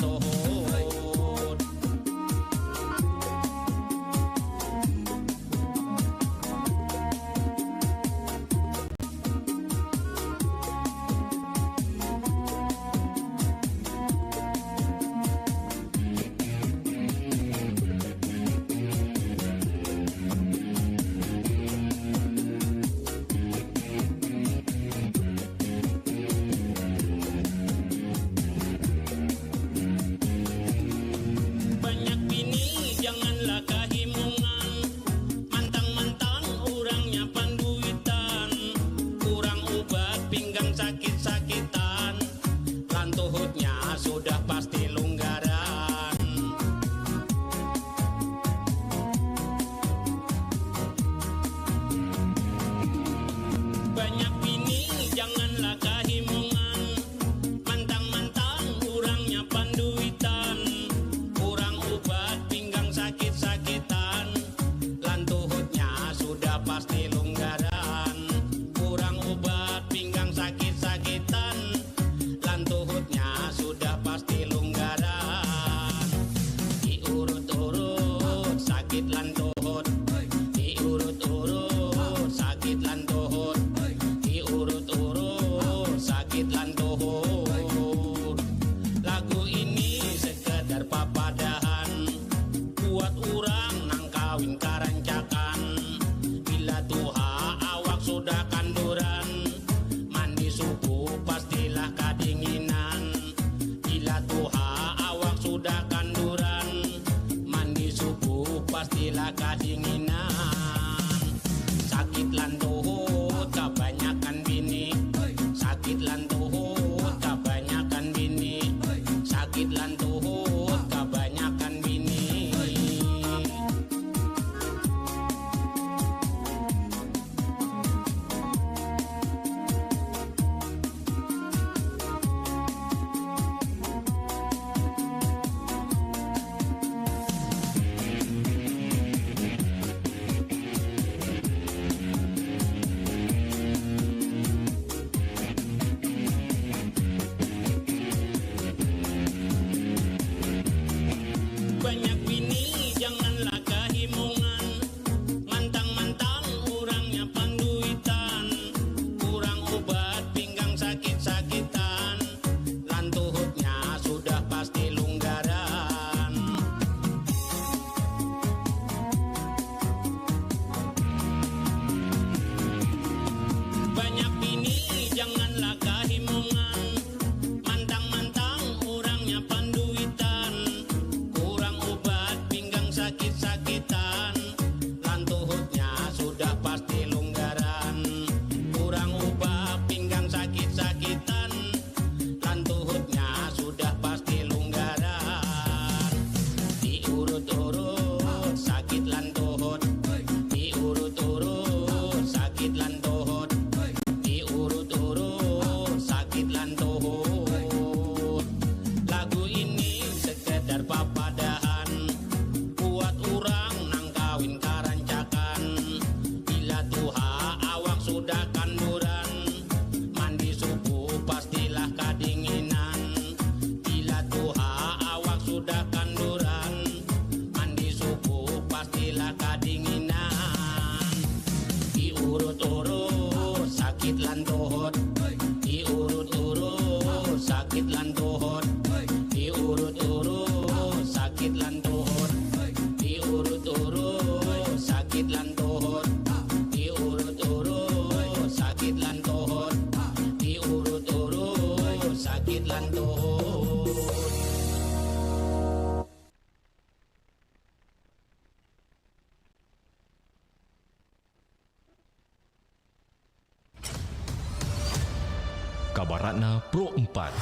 lantohot. Banyak bini janganlah kahimungan, mantang-mantang orangnya panduitan, kurang obat pinggang sakit-sakitan, lantohotnya sudah pasti longgaran. Banyak bini janganlah kahimungan, mantang-mantang orangnya panduitan, kurang obat pinggang sakit-sakitan, lantohotnya sudah pasti longgaran. Kurang obat pinggang sakit-sakitan, lantohotnya sudah pasti longgaran. Diurut-urut sakit lantohot, diurut-urut sakit lantohot, diurut-urut sakit lantohot. Lagu ini sekedar papadahan buat orang nang kawin karancakan. Bila tuha awak sudah kanduran, mandi subuh pastilah kadinginan. Bila tuha awak sudah kanduran, mandi subuh pastilah kadinginan. Sakit lantohot kebanyakan bini, sakit lantohot kebanyakan bini, sakit lantohot kebanyakan bini. Banyak bini janganlah kahimungan, mantang-mantang orangnya panduitan, kurang obat pinggang sakit-sakitan, lantohotnya sudah pasti longgaran. Banyak bini janganlah kahimungan, mantang-mantang orangnya panduitan, kurang obat pinggang sakit-sakitan, lantohotnya sudah pasti longgaran. Kurang obat pinggang sakit-sakitan, lantohotnya sudah pasti longgaran. Diurut-urut sakit lantohot, diurut-urut sakit lantohot, diurut-urut sakit lantohot. Lagu ini sekedar papadahan buat orang nang kawin karancakan. Bila tuha awak sudah kanduran, mandi subuh pastilah kadinginan. Bila tuha awak sudah kanduran, mandi subuh pastilah kadinginan. Diurut-urut sakit lantohot, diurut-urut sakit lantohot, diurut-urut sakit lantohot, diurut-urut sakit lantohot, diurut-urut sakit lantohot, diurut-urut sakit lantohot. Kabaratna Pro 4.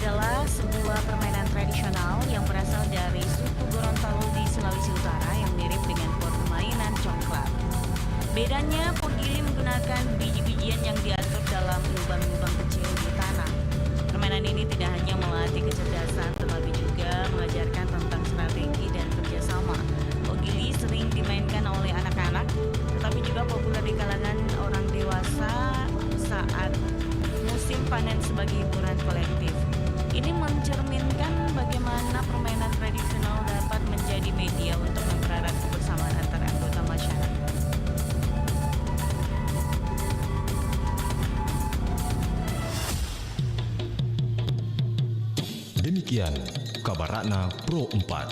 adalah sebuah permainan tradisional yang berasal dari suku Gorontalo di Sulawesi Utara yang mirip dengan permainan congklak. Bedanya, pogili menggunakan biji-bijian yang diatur dalam lubang-lubang kecil di tanah. Permainan ini tidak hanya melatih kecerdasan, tetapi juga mengajarkan tentang strategi dan kerjasama. Pogili sering dimainkan oleh anak-anak, tetapi juga populer di kalangan orang dewasa saat musim panen sebagai hiburan kolektif. Ini mencerminkan bagaimana permainan tradisional dapat menjadi media untuk mempererat kebersamaan antara anggota masyarakat. Demikian kabar Ratna Pro 4.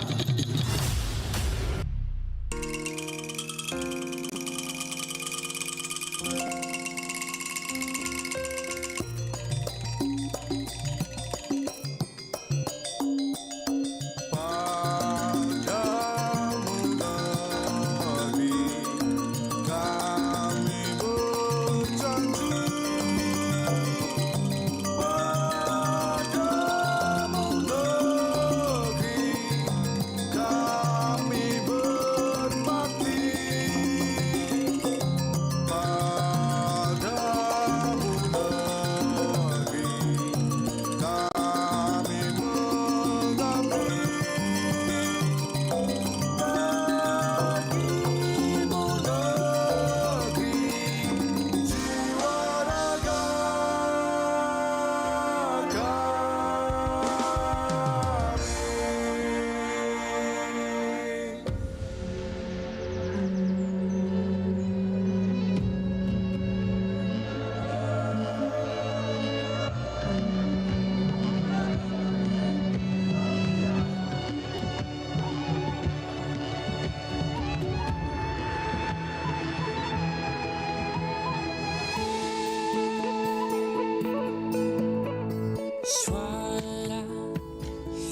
Suara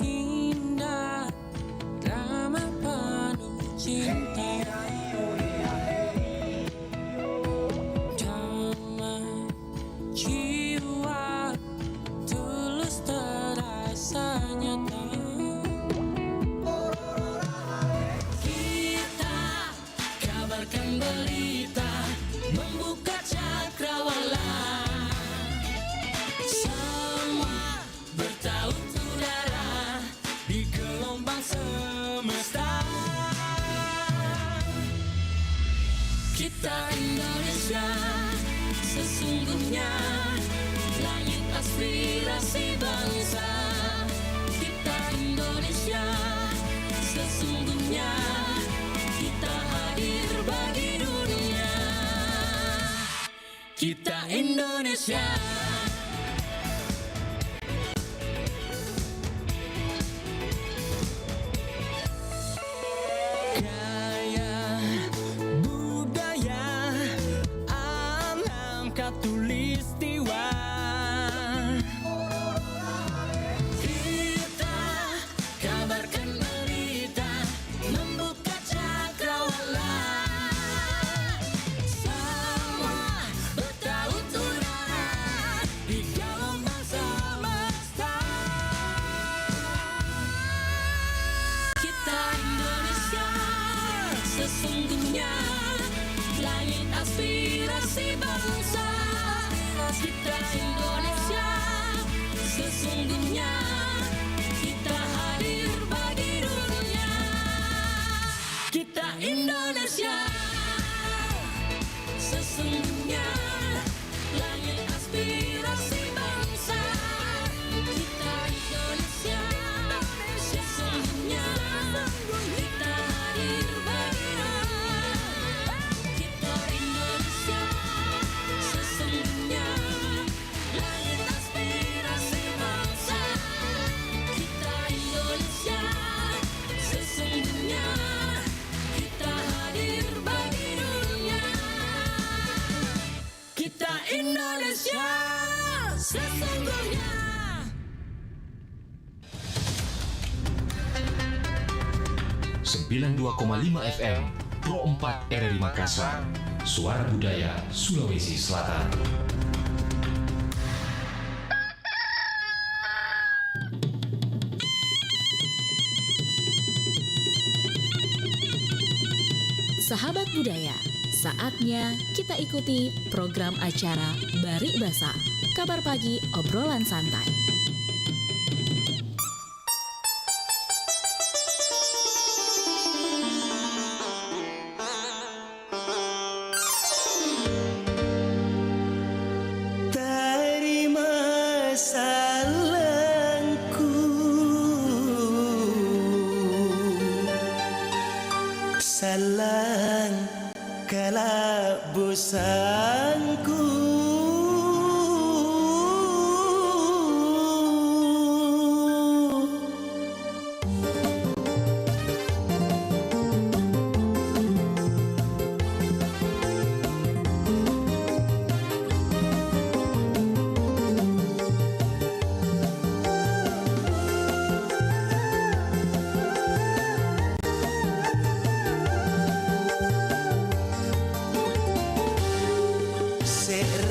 indah, drama penuh cinta, damai jiwa, tulus terasa nyata. Kita kabarkan berita, membuka cakrawala. Semua bertaut udara di gelombang semesta. Kita Indonesia, sesungguhnya langit aspirasi bangsa. Kita Indonesia, sesungguhnya kita hadir bagi dunia. Kita Indonesia. Gaya budaya alam katulistiwa. Kita kabarkan berita, membuka cakrawala. Semua bertaut udara di gelombang semesta. Kita Indonesia, sesungguhnya langit aspirasi bangsa. Kita Indonesia, sesungguhnya kita hadir bagi dunia. Kita Indonesia, sesungguhnya langit aspirasi bangsa. Kita Indonesia, sesungguhnya kita hadir bagi dunia. Kita Indonesia, sesungguhnya langit aspirasi bangsa. Kita Indonesia, sesungguhnya kita hadir bagi dunia. Kita Indonesia, sesungguhnya. 92,5 FM Pro 4 RRI Makassar. Suara Budaya Sulawesi Selatan. Sahabat budaya, saatnya kita ikuti program acara Barik Basa, kabar pagi obrolan santai. Terima salangku, salang kalabusanku. Ser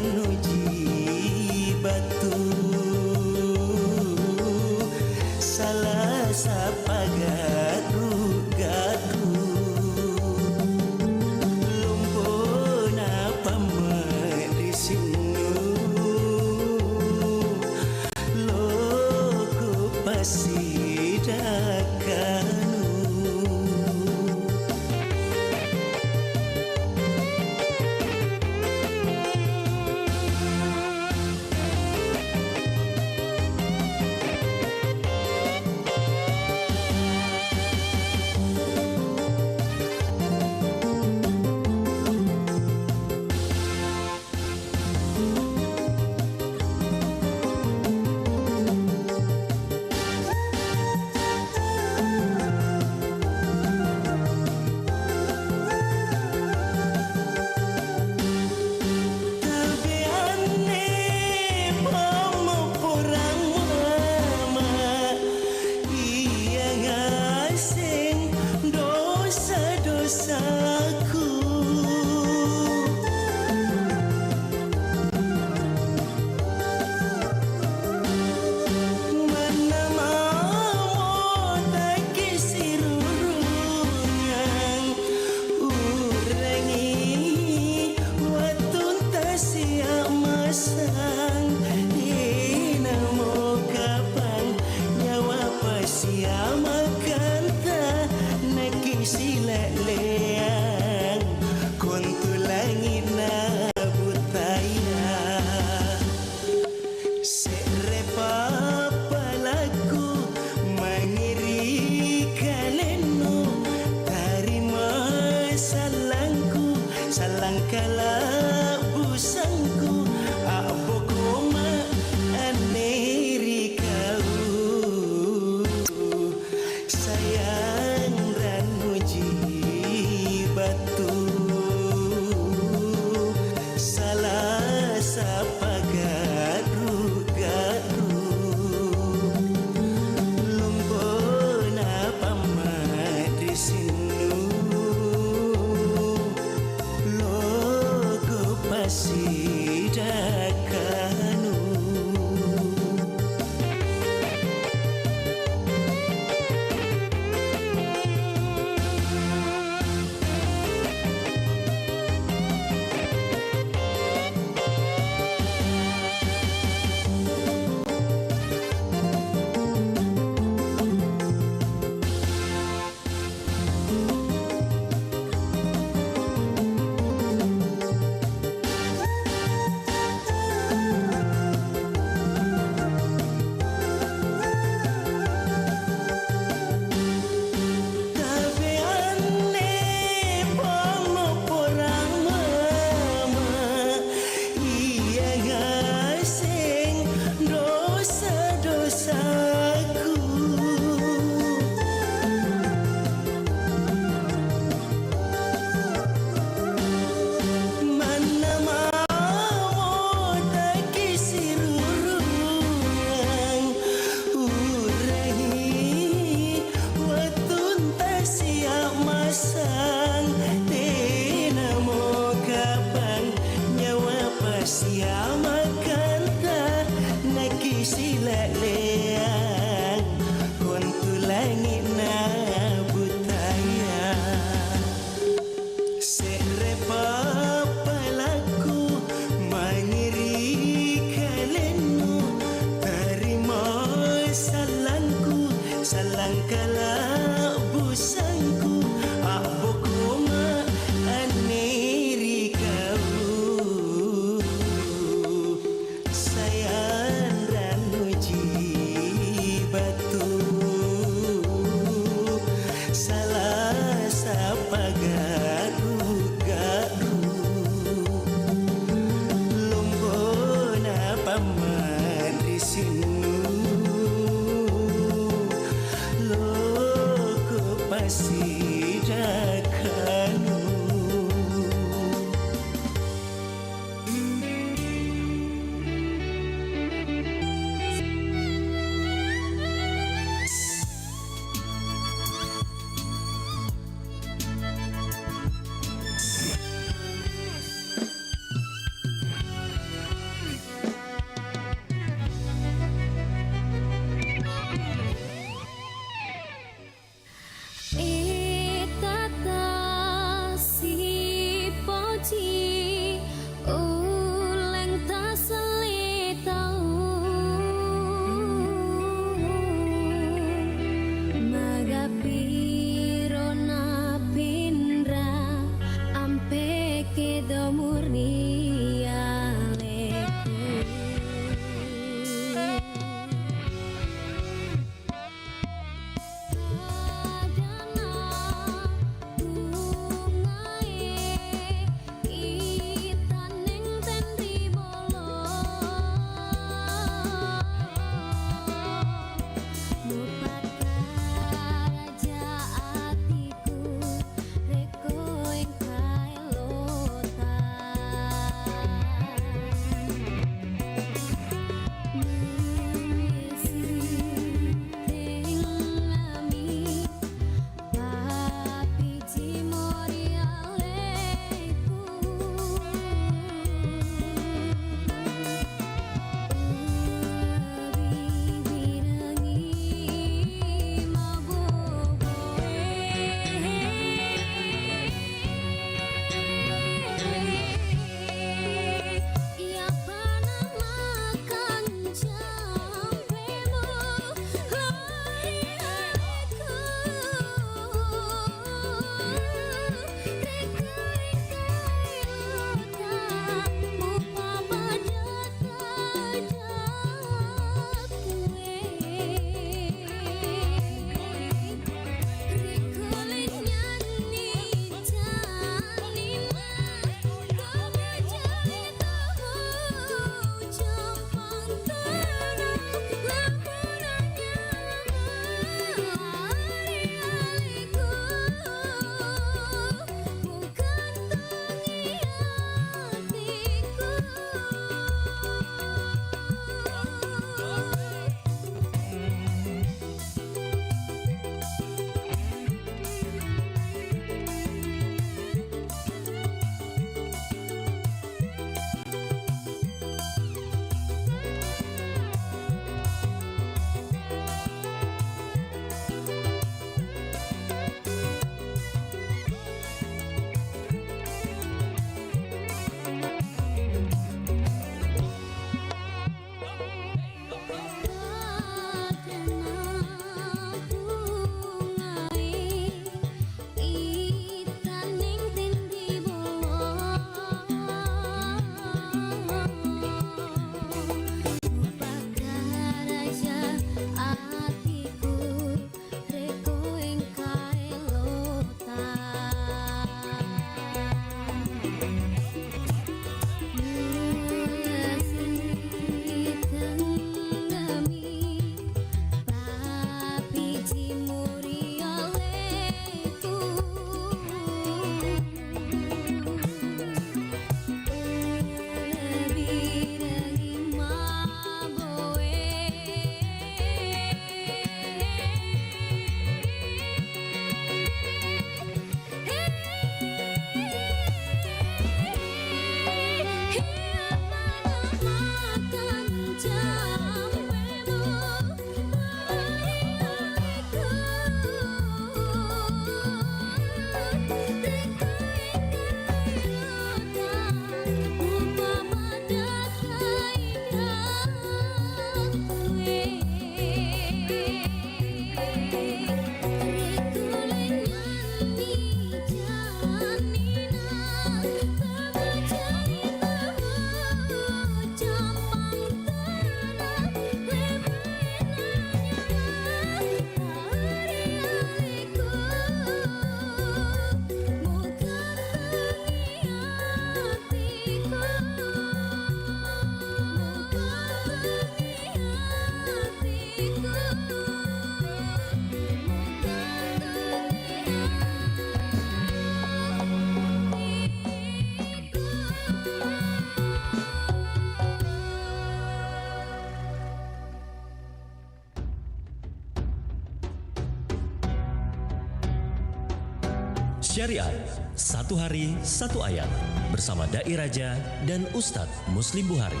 Syariat, satu hari satu ayat bersama Dai Raja dan Ustadz Muslim Buhari.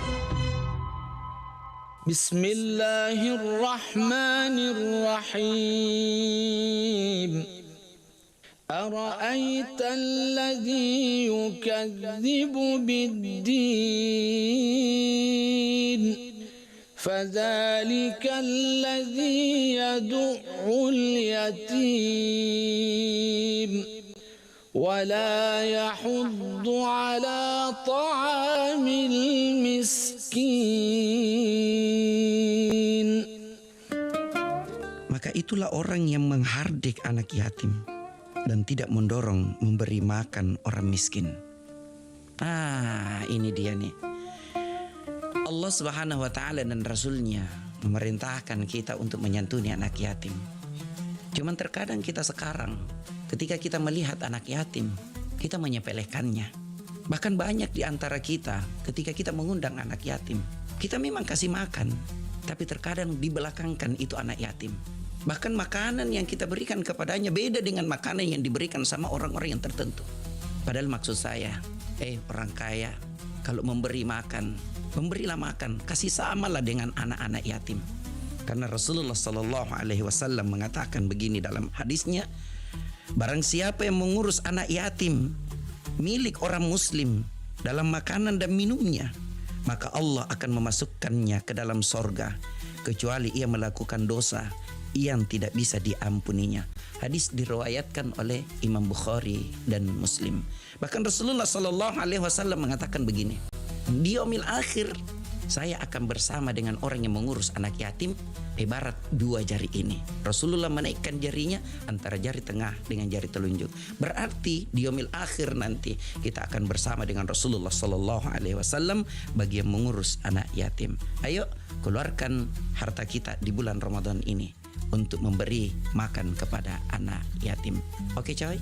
Bismillahirrahmanirrahim. Ara'aita alladhi yukadzibu bid-din فذلك الذي يدعو اليتيم ولا يحض على طعام المسكين. Maka itulah orang yang menghardik anak yatim dan tidak mendorong memberi makan orang miskin. Ini dia nih. Allah Subhanahu wa Ta'ala dan Rasulnya memerintahkan kita untuk menyantuni anak yatim. Cuman terkadang kita sekarang ketika kita melihat anak yatim, kita menyepelekannya. Bahkan banyak di antara kita ketika kita mengundang anak yatim, kita memang kasih makan, tapi terkadang dibelakangkan itu anak yatim. Bahkan makanan yang kita berikan kepadanya beda dengan makanan yang diberikan sama orang-orang yang tertentu. Padahal maksud saya, orang kaya kalau memberi makan, memberilah makan, kasih samalah dengan anak-anak yatim. Karena Rasulullah Sallallahu Alaihi Wasallam mengatakan begini dalam hadisnya, barang siapa yang mengurus anak yatim milik orang muslim dalam makanan dan minumnya, maka Allah akan memasukkannya ke dalam sorga kecuali ia melakukan dosa yang tidak bisa diampuninya. Hadis diriwayatkan oleh Imam Bukhari dan Muslim. Bahkan Rasulullah Sallallahu Alaihi Wasallam mengatakan begini, di yaumil akhir saya akan bersama dengan orang yang mengurus anak yatim ibarat dua jari ini. Rasulullah menaikkan jarinya antara jari tengah dengan jari telunjuk. Berarti di yaumil akhir nanti kita akan bersama dengan Rasulullah Sallallahu Alaihi Wasallam bagi yang mengurus anak yatim. Ayo keluarkan harta kita di bulan Ramadan ini untuk memberi makan kepada anak yatim. Oke coy?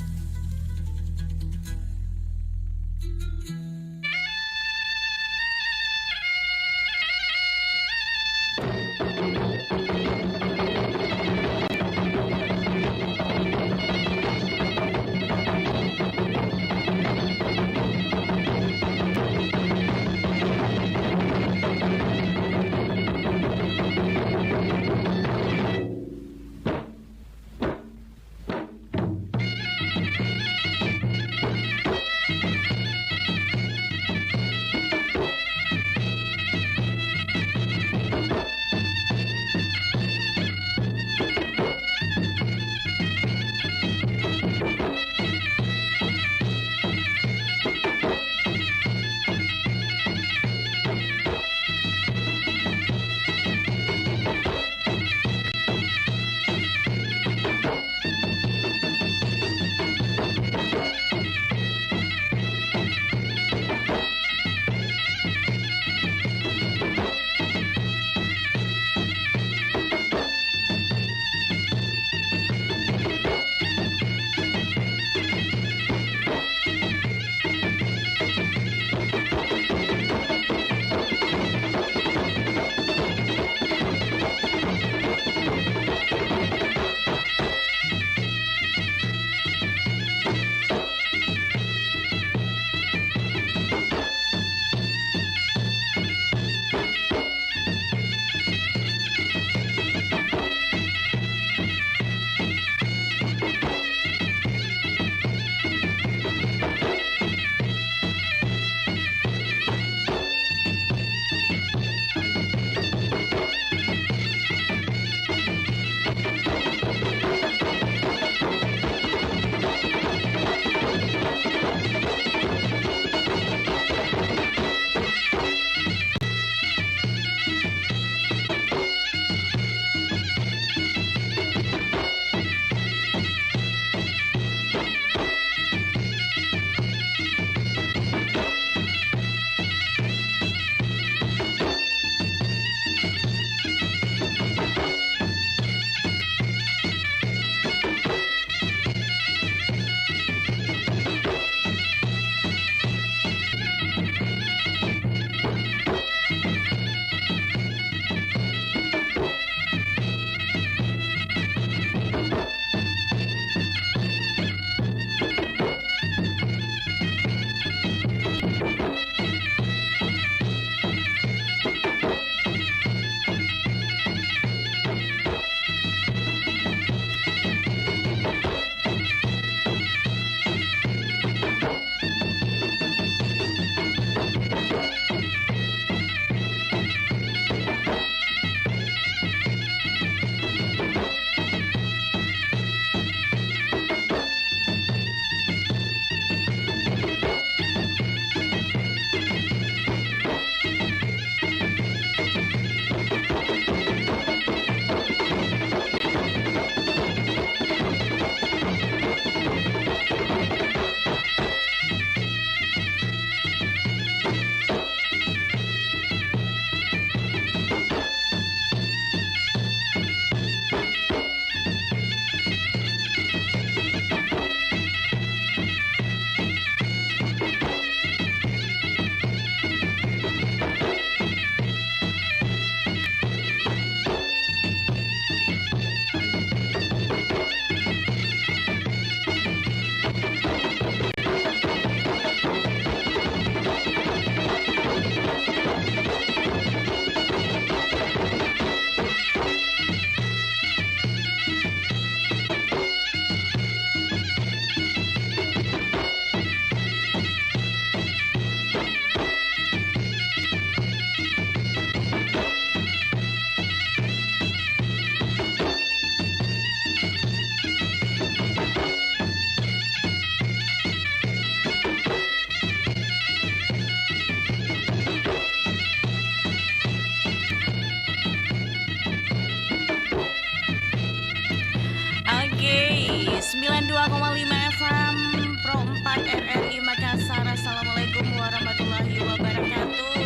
92,5 FM Pro 4 RRI Makassar. Assalamualaikum warahmatullahi wabarakatuh.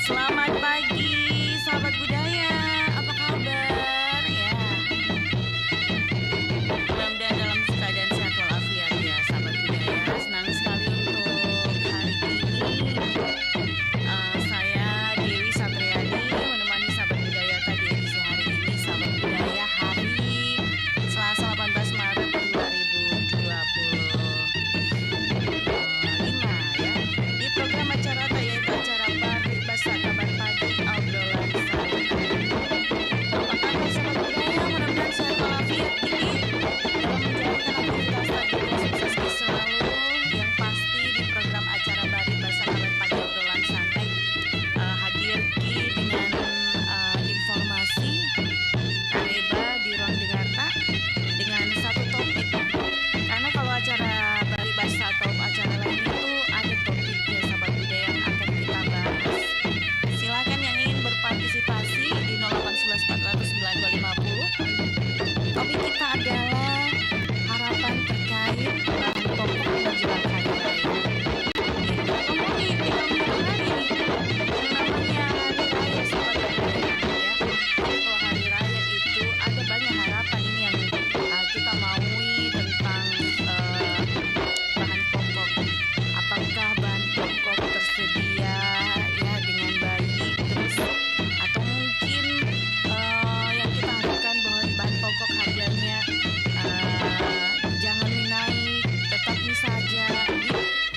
Selamat pagi sahabat budaya, apa kabar ya? Mudah-mudahan dalam keadaan sehat walafiat ya sahabat budaya. Senang sekali untuk hari ini saya Dewi Satriani menemani sahabat budaya tadi edisi hari ini sahabat budaya hari Selasa 18 Maret 2025 ya. Di program acara yaitu acara Barik Basa Kabar Pagi Obrolan Santai. Apa kabar sahabat budaya? Mudah-mudahan sehat walafiat tinggi dalam menjalankan aktivitas tadi sukses selalu. Yang pasti di program acara Barik Basa Kabar Pagi Obrolan Santai hadir dengan informasi Kareba di ruang dengarta dengan satu topik. Karena kalau acara Bari Basa atau acara lain itu ada topiknya sahabat budaya yang akan kita bahas. Silakan yang ingin berpartisipasi di 0811 400 9250. Topik kita adalah harapan terkait bahan pokok menjelang hari raya. Ngomongin tinggal minggu hari ini yang namanya hari raya sahabat budaya ya. Kalau hari raya itu ada banyak harapan ini yang kita maui tentang bahan pokok. Apakah bahan pokok tersedia ya dengan baik terus atau mungkin yang kita harapkan bahwa bahan pokok harganya jangan naik, tetap saja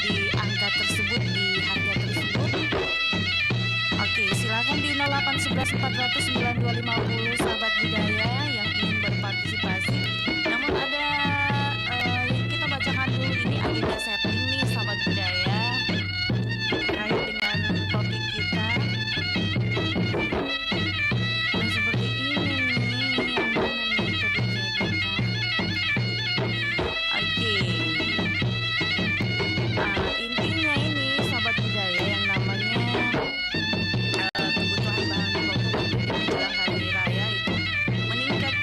di angka tersebut, di harga tersebut. Oke, silakan di 0811 400 9250 sahabat budaya yang ingin berpartisipasi. Namun ada kita bacakan dulu ini agenda setting nih sahabat budaya terkait dengan topik kita. Nah, seperti ini nih yang mana nih topiknya kita. Oke. Intinya ini sahabat budaya yang namanya kebutuhan bahan pokok untuk menjelang hari raya itu meningkat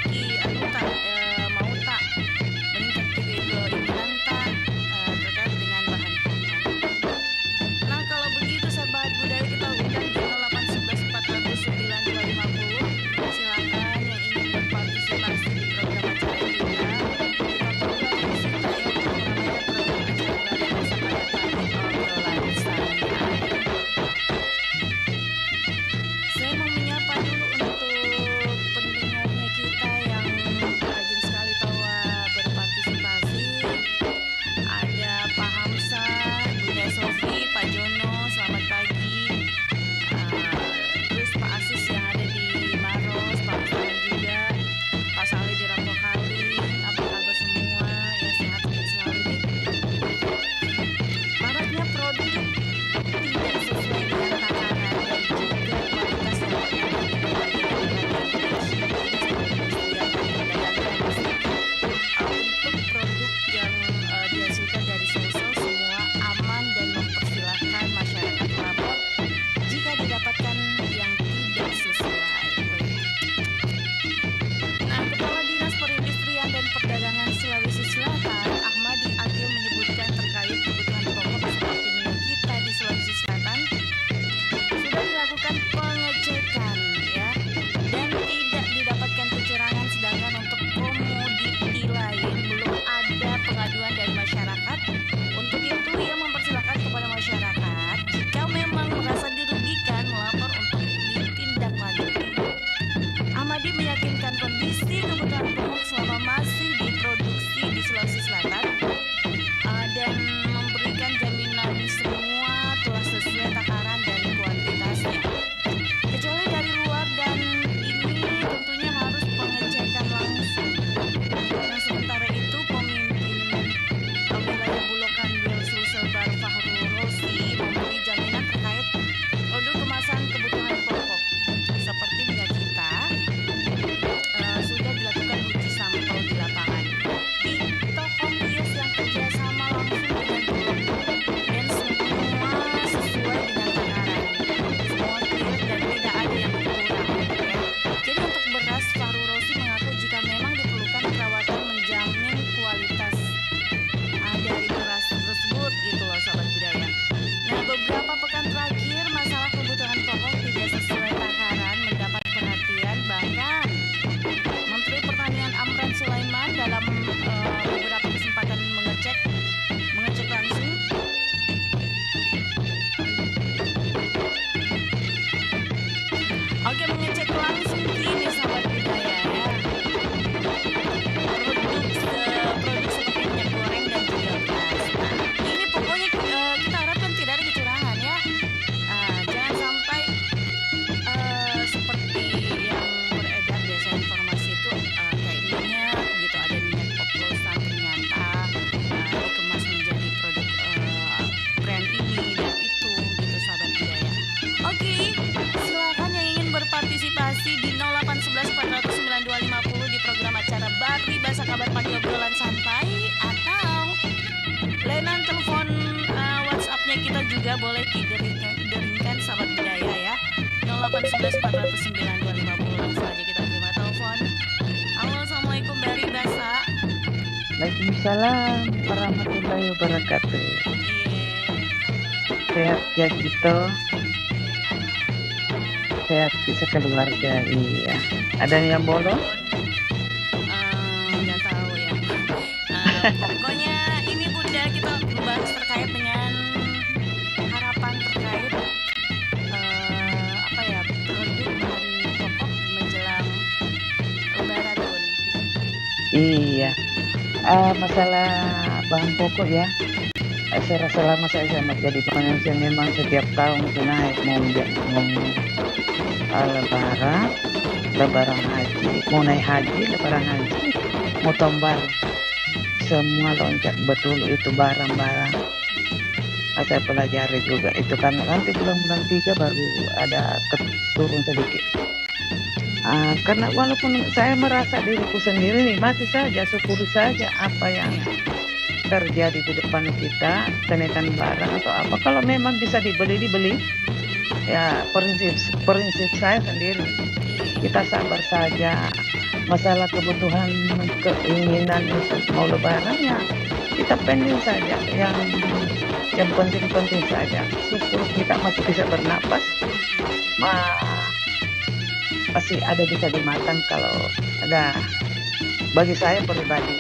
mengecek langsung gini sahabat budaya ya. Produk seperti minyak goreng dan juga beras. Nah, ini pokoknya kita harapkan tidak ada kecurangan ya. Jangan sampai seperti yang beredar biasa informasi itu kayak minyak gitu, ada minyak oplosan ternyata dikemas menjadi produk brand ini dan itu gitu sahabat budaya. Oke, silakan yang ingin berpartisipasi di 0811 400 9250 di program acara Bari Bahasa Kabar Pagi Obrolan Santai, atau layanan telepon WhatsApp-nya kita juga boleh dideringkan sahabat budaya ya. 0811 400 9250. Langsung aja kita terima telepon. Halo, assalamualaikum Bari Bahasa. Waalaikumsalam warahmatullahi wabarakatuh. Sehat ya gitu. Sehat bisa keluarga, iya. Ada yang bolong? Nggak tahu ya. Pokoknya ini Bunda kita membahas terkait dengan harapan terkait apa ya, produk bahan pokok menjelang Lebaran Bun. Iya. Masalah bahan pokok ya. Saya rasa lama saya jadi manusia memang setiap tahun itu naik, mau lebaran haji, mau naik haji, lebaran haji, mau tahun baru, semua loncat betul itu barang-barang. Saya pelajari juga itu karena nanti bulan-bulan 3 baru ada turun sedikit. Karena walaupun saya merasa diriku sendiri nikmati saja, syukuri saja apa yang terjadi di depan kita, kenaikan barang atau apa. Kalau memang bisa dibeli ya, prinsip saya sendiri, kita sabar saja. Masalah kebutuhan keinginan untuk mau lebaran ya kita pending saja, yang penting saja. Syukur kita masih bisa bernapas, masih ada bisa dimakan kalau ada. Bagi saya pribadi,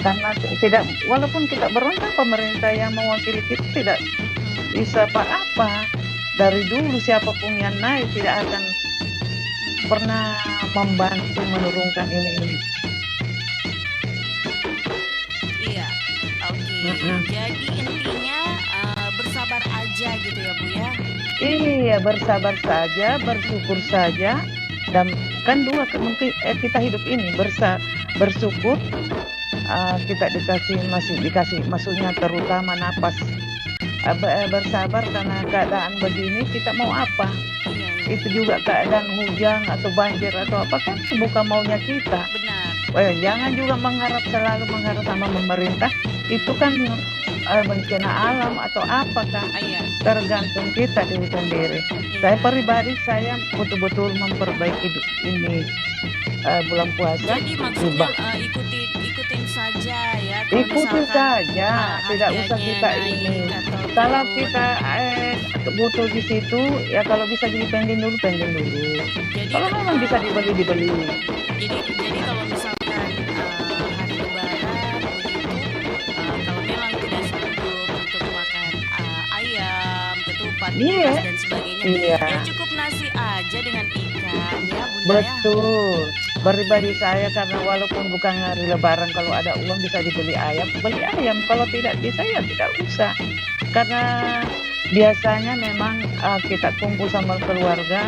karena tidak, walaupun kita berontak, pemerintah yang mewakili kita tidak bisa apa-apa. Dari dulu siapapun yang naik tidak akan pernah membantu menurunkan ini. Iya, oke. Jadi intinya bersabar aja gitu ya Bu ya. Iya, bersabar saja, bersyukur saja. Dan kan mungkin kita hidup ini bersyukur, kita masih dikasih maksudnya terutama napas, bersabar karena keadaan begini kita mau apa. Itu juga keadaan hujan atau banjir atau apa kan bukan maunya kita. Benar. Jangan juga selalu mengharap sama pemerintah, itu kan bencana alam atau apakah, tergantung kita diri sendiri. Saya pribadi saya betul-betul memperbaiki ini bulan puasa. Jadi maksudnya ikutin saja ya. Ikutin saja, tidak usah kita ini. Kalau kita butuh di situ ya, kalau bisa pending dulu. Jadi, kalau memang bisa dibeli. Jadi kalau misalkan hari Lebaran begitu, kalau memang tidak sanggup untuk makan ayam, ketupat, dan sebagainya, ya cukup nasi aja dengan ikan ya Bunda. Betul. Pribadi saya karena walaupun bukan hari Lebaran, kalau ada uang bisa beli ayam. Kalau tidak bisa ya tidak usah. Karena biasanya memang kita kumpul sama keluarga,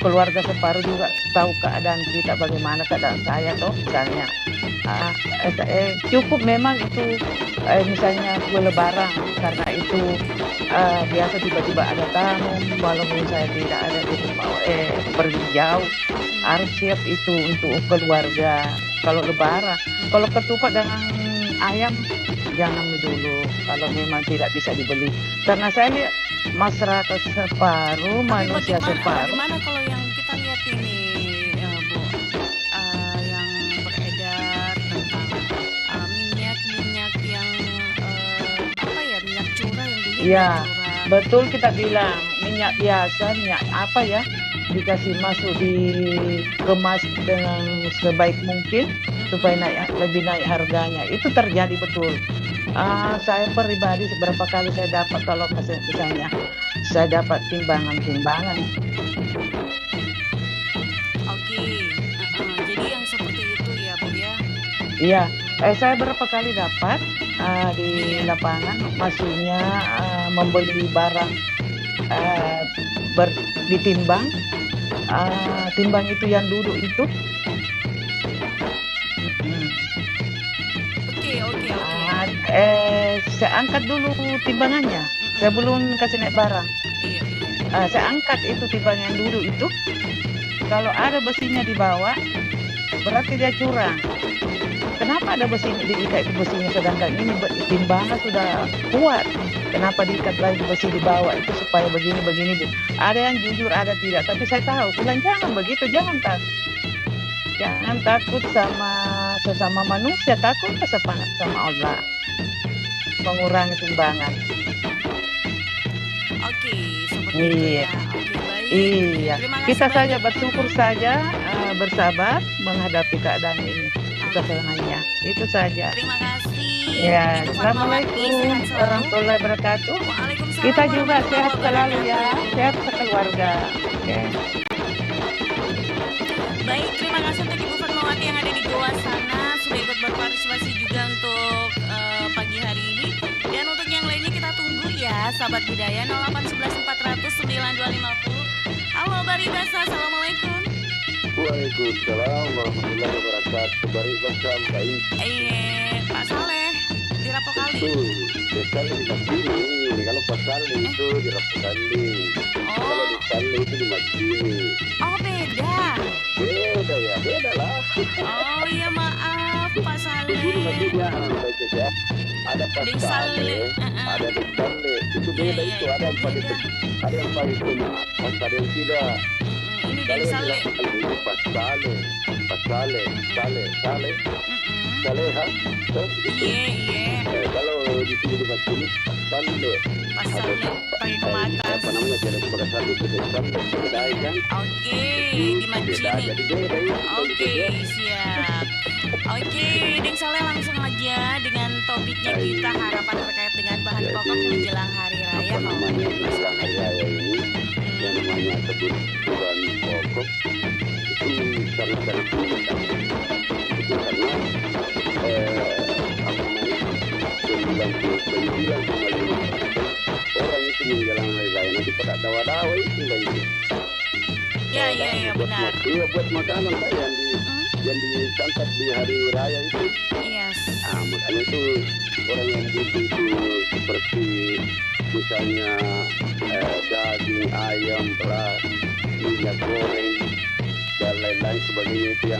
keluarga separuh juga tahu keadaan kita, bagaimana keadaan saya toh misalnya. Cukup memang itu misalnya kue Lebaran, karena itu biasa tiba-tiba ada tamu, walaupun saya tidak ada di rumah, pergi jauh, harus siap itu untuk keluarga. Kalau Lebaran, kalau ketupat dengan ayam jangan dulu kalau memang tidak bisa dibeli, karena saya lihat masyarakat separuh, manusia separuh. Bagaimana kalau yang kita lihat ini ya, Bu, yang beredar tentang minyak yang minyak curah yang dulu ya, betul kita bilang minyak biasa, minyak apa ya, dikasih masuk dikemas dengan sebaik mungkin supaya lebih naik harganya. Itu terjadi betul. Saya pribadi beberapa kali saya dapat, kalau misalnya saya dapat timbangan-timbangan. Oke, jadi yang seperti itu ya Bu ya. Iya, saya berapa kali dapat di lapangan, maksudnya membeli barang ditimbang, timbang itu yang duduk itu. Oke. Saya angkat dulu timbangannya, saya belum kasih naik barang. Saya angkat itu timbang yang duduk itu. Kalau ada besinya di bawah, berarti dia curang. Kenapa ada besinya diikat itu besinya, sedangkan ini timbangan sudah kuat. Kenapa diikat lagi besi di bawah itu supaya begini. Ada yang jujur, ada tidak. Tapi saya tahu, bilang jangan begitu, jangan takut. Jangan takut sama sesama manusia, takut sama Allah. Mengurangi timbangan. Oke, seperti itu ya. Oke, baik. Iya. Terima kasih Kita saja banyak. bersyukur saja, bersabar menghadapi keadaan ini. Kesenangannya. Itu saja. Terima kasih. Ya, Ibu Fatmawati, Assalamualaikum sehat selalu. warahmatullahi wabarakatuh. Waalaikumsalam Kita juga warahmatullahi sehat selalu ya, wabarakatuh. sehat sekeluarga. Oke. Baik, terima kasih untuk Ibu Fatmawati yang ada di Goa sana sudah ikut berpartisipasi juga untuk pagi hari ini. Dan untuk yang lainnya kita tunggu ya, sahabat budaya 0811 400 9250. Halo Bari Basa, assalamualaikum. Waalaikumsalam warahmatullahi wabarakatuh. Bari Basa, baik. Pak Saleh di Rapokali. Desa di Masjini. Kalau Pak Saleh itu di Rapokali. Kalau di Saleh itu di Masjini. Oh beda. Beda lah. Oh iya maaf Pak Saleh. Maksudnya ada Pak Saleh, ada di Saleh. Itu beda itu. Ada yang pakai tomat, ada yang tidak. Ini dari Saleh. Pak Saleh. Saleha. Iya. Kalau di sini di Masjini, Saleh. Pak Saleh pakai kematas. Apa namanya jalan pada saat itu Saleh kan? Oke, di Majini. Oke, siap. Oke, Deng Saleh langsung aja dengan topiknya kita harapan terkait dengan bahan pokok menjelang hari raya. Apa namanya menjelang hari raya ini yang namanya kebutuhan pokok itu sangat-sangat meningkat. Itu karena apa namanya 99,5% orang itu menjelang hari raya nanti pada dawa-dawa itu banyak. Iya benar. Iya buat makanan Pak yang disantap di hari raya itu. Yes. Makanya itu orang yang butuh itu seperti misalnya daging, ayam, beras, minyak goreng dan lain-lain sebagainya itu yang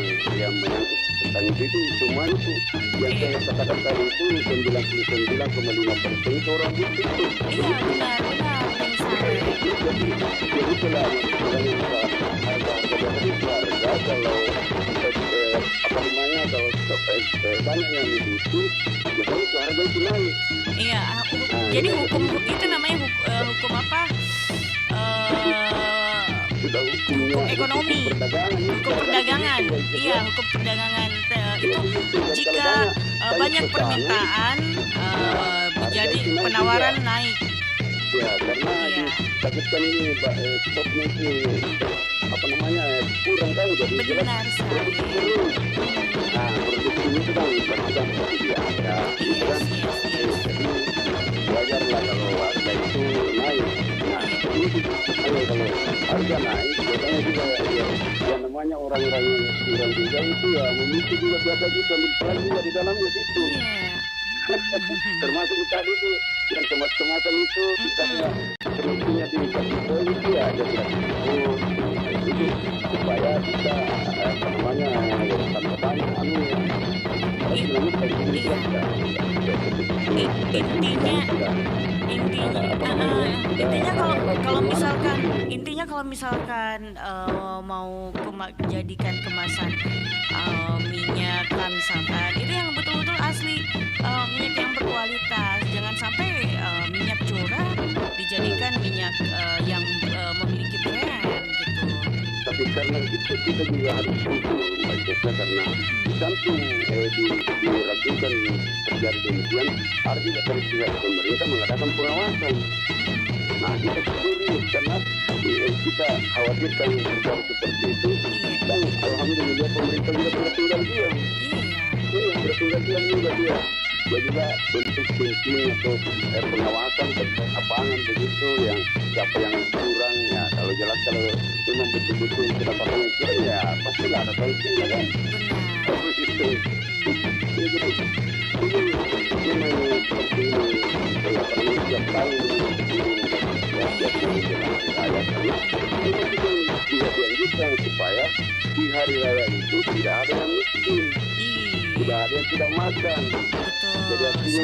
menyangkut tentang itu semua itu yang saya katakan tadi itu 99,5% itu orang butuh itu. Iya benar Deng Saleh. Jadi itulah orang yang harga kalau apa namanya kalau banyak yang butuh biasanya itu harga itu naik. Iya, jadi hukum itu namanya hukum apa? Hukum ekonomi, hukum perdagangan. Iya, hukum perdagangan. Itu jika banyak permintaan, jadi penawaran naik. Ya, karena takutkan ini stoknya itu apa namanya kurang kan jadi benar sekali. Produksi itu kan sedang seperti biasa. Jadi wajarlah kalau harga itu naik. Kalau harga naik, biasanya juga yang namanya orang-orang yang kurang juga itu ya memiliki juga biasa juga berperan juga di dalamnya situ. Termasuk tadi itu yang tomat-tomatan itu misalnya produksinya di Kasih itu ya ada itu supaya bisa apa namanya tanpa banyak intinya kalau misalkan mau jadikan kemasan minyak misalkan itu yang betul-betul asli, minyak yang berkualitas, jangan sampai minyak curah dijadikan minyak yang memiliki brand gitu. Tapi karena itu kita juga harus berpikir karena di samping diragukan terjadi demikian, harus juga dari pihak pemerintah mengadakan pengawasan. Nah, kita syukuri karena kita khawatirkan hal seperti itu. Dan alhamdulillah pemerintah juga tidak tinggal diam. Iya, tidak tinggal diam juga dia. Dia juga bentuk penting atau pengawasan ke lapangan begitu, yang siapa yang kurang ya. Kalau jelas kalau memang betul-betul kedapatan yang kurang ya pasti nggak ada solusinya kan. Begitu. Jadi memang seperti ini. Kayak pernah setiap tahun ya biasanya jelang raya karena itu juga dianjurkan supaya di hari raya itu tidak ada yang miskin. Tidak ada yang tidak makan. Jadi artinya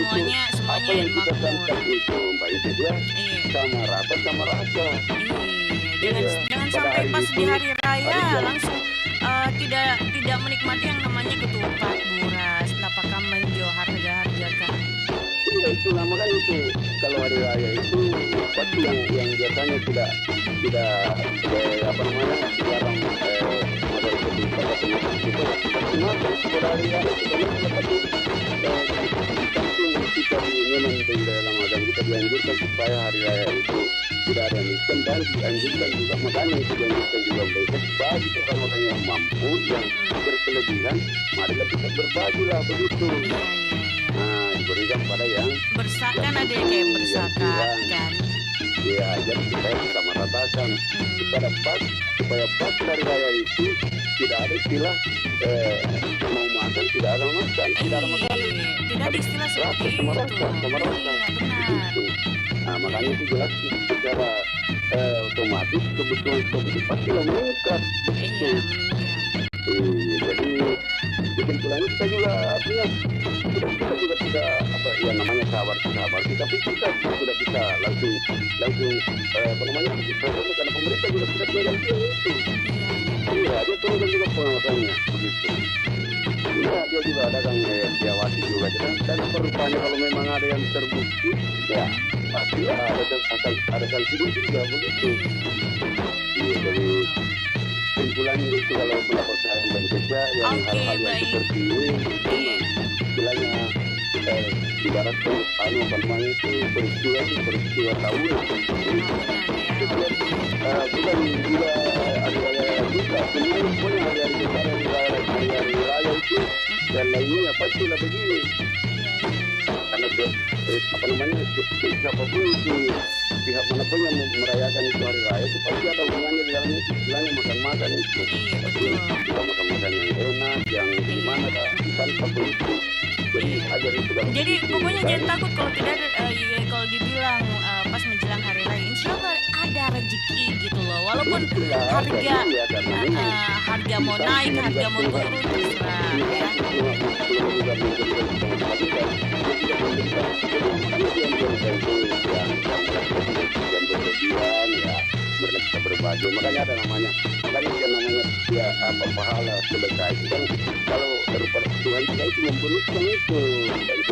itu apa yang kita santai itu Mbak Ida ya sama rasa. Jangan sampai pas di hari raya langsung tidak menikmati yang namanya ketupat, buras, apakah menjual harga-harga. Iya itu makanya itu kalau hari raya itu pasti yang biasanya tidak apa namanya jarang ada ketupat atau macam itu pasti masuk pada hari raya kita pasti kita memang di dalam agama kita dianjurkan supaya hari raya itu tidak ada miskin dan dianjurkan juga makanya itu dianjurkan juga berbagi kepada orang yang mampu yang berkelebihan marilah kita berbagilah begitu. Nah diberikan pada yang bersakan ada yang kayak bersakan kan. Iya jadi supaya sama ratakan supaya pas hari raya itu tidak ada istilah mau makan tidak ada makan tidak ada makanan. Tidak ada istilah seperti itu. Sama rasa. Nah makanya itu jelas secara otomatis kebutuhan itu pasti meningkat. Jadi kesimpulannya kita juga artinya kita juga tidak apa ya namanya sabar tapi kita sudah bisa langsung apa namanya karena pemerintah juga tidak tinggal itu. Iya dia turunkan juga pengawasannya begitu. Iya dia juga ada kan diawasi juga dan perupanya kalau memang ada yang terbukti ya pasti ada sanksi juga begitu. Iya jadi kesimpulannya itu kalau melapor saya di Indonesia yang hal-hal yang seperti ini istilahnya ibarat apa namanya itu peristiwa tahunan bukan juga hari-raya kita semuanya pokoknya hari-hari besar hari-hari raya itu dan lainnya pastilah begini karena apa namanya siapapun itu pihak manapun yang merayakan itu hari raya itu pasti ada hubungannya di dalamnya istilahnya makan-makan itu pasti kita makan-makan yang enak yang gimana tanpa begitu jadi pokoknya jangan takut kalau tidak kalau dibilang pas menjelang hari raya insya Allah ada rezeki gitu loh walaupun harga mau naik harga mau turun terserah ya. Mereka berbagi makanya ada namanya ya apa pahala sedekah itu kan kalau daripada Tuhan kita itu membunuhkan itu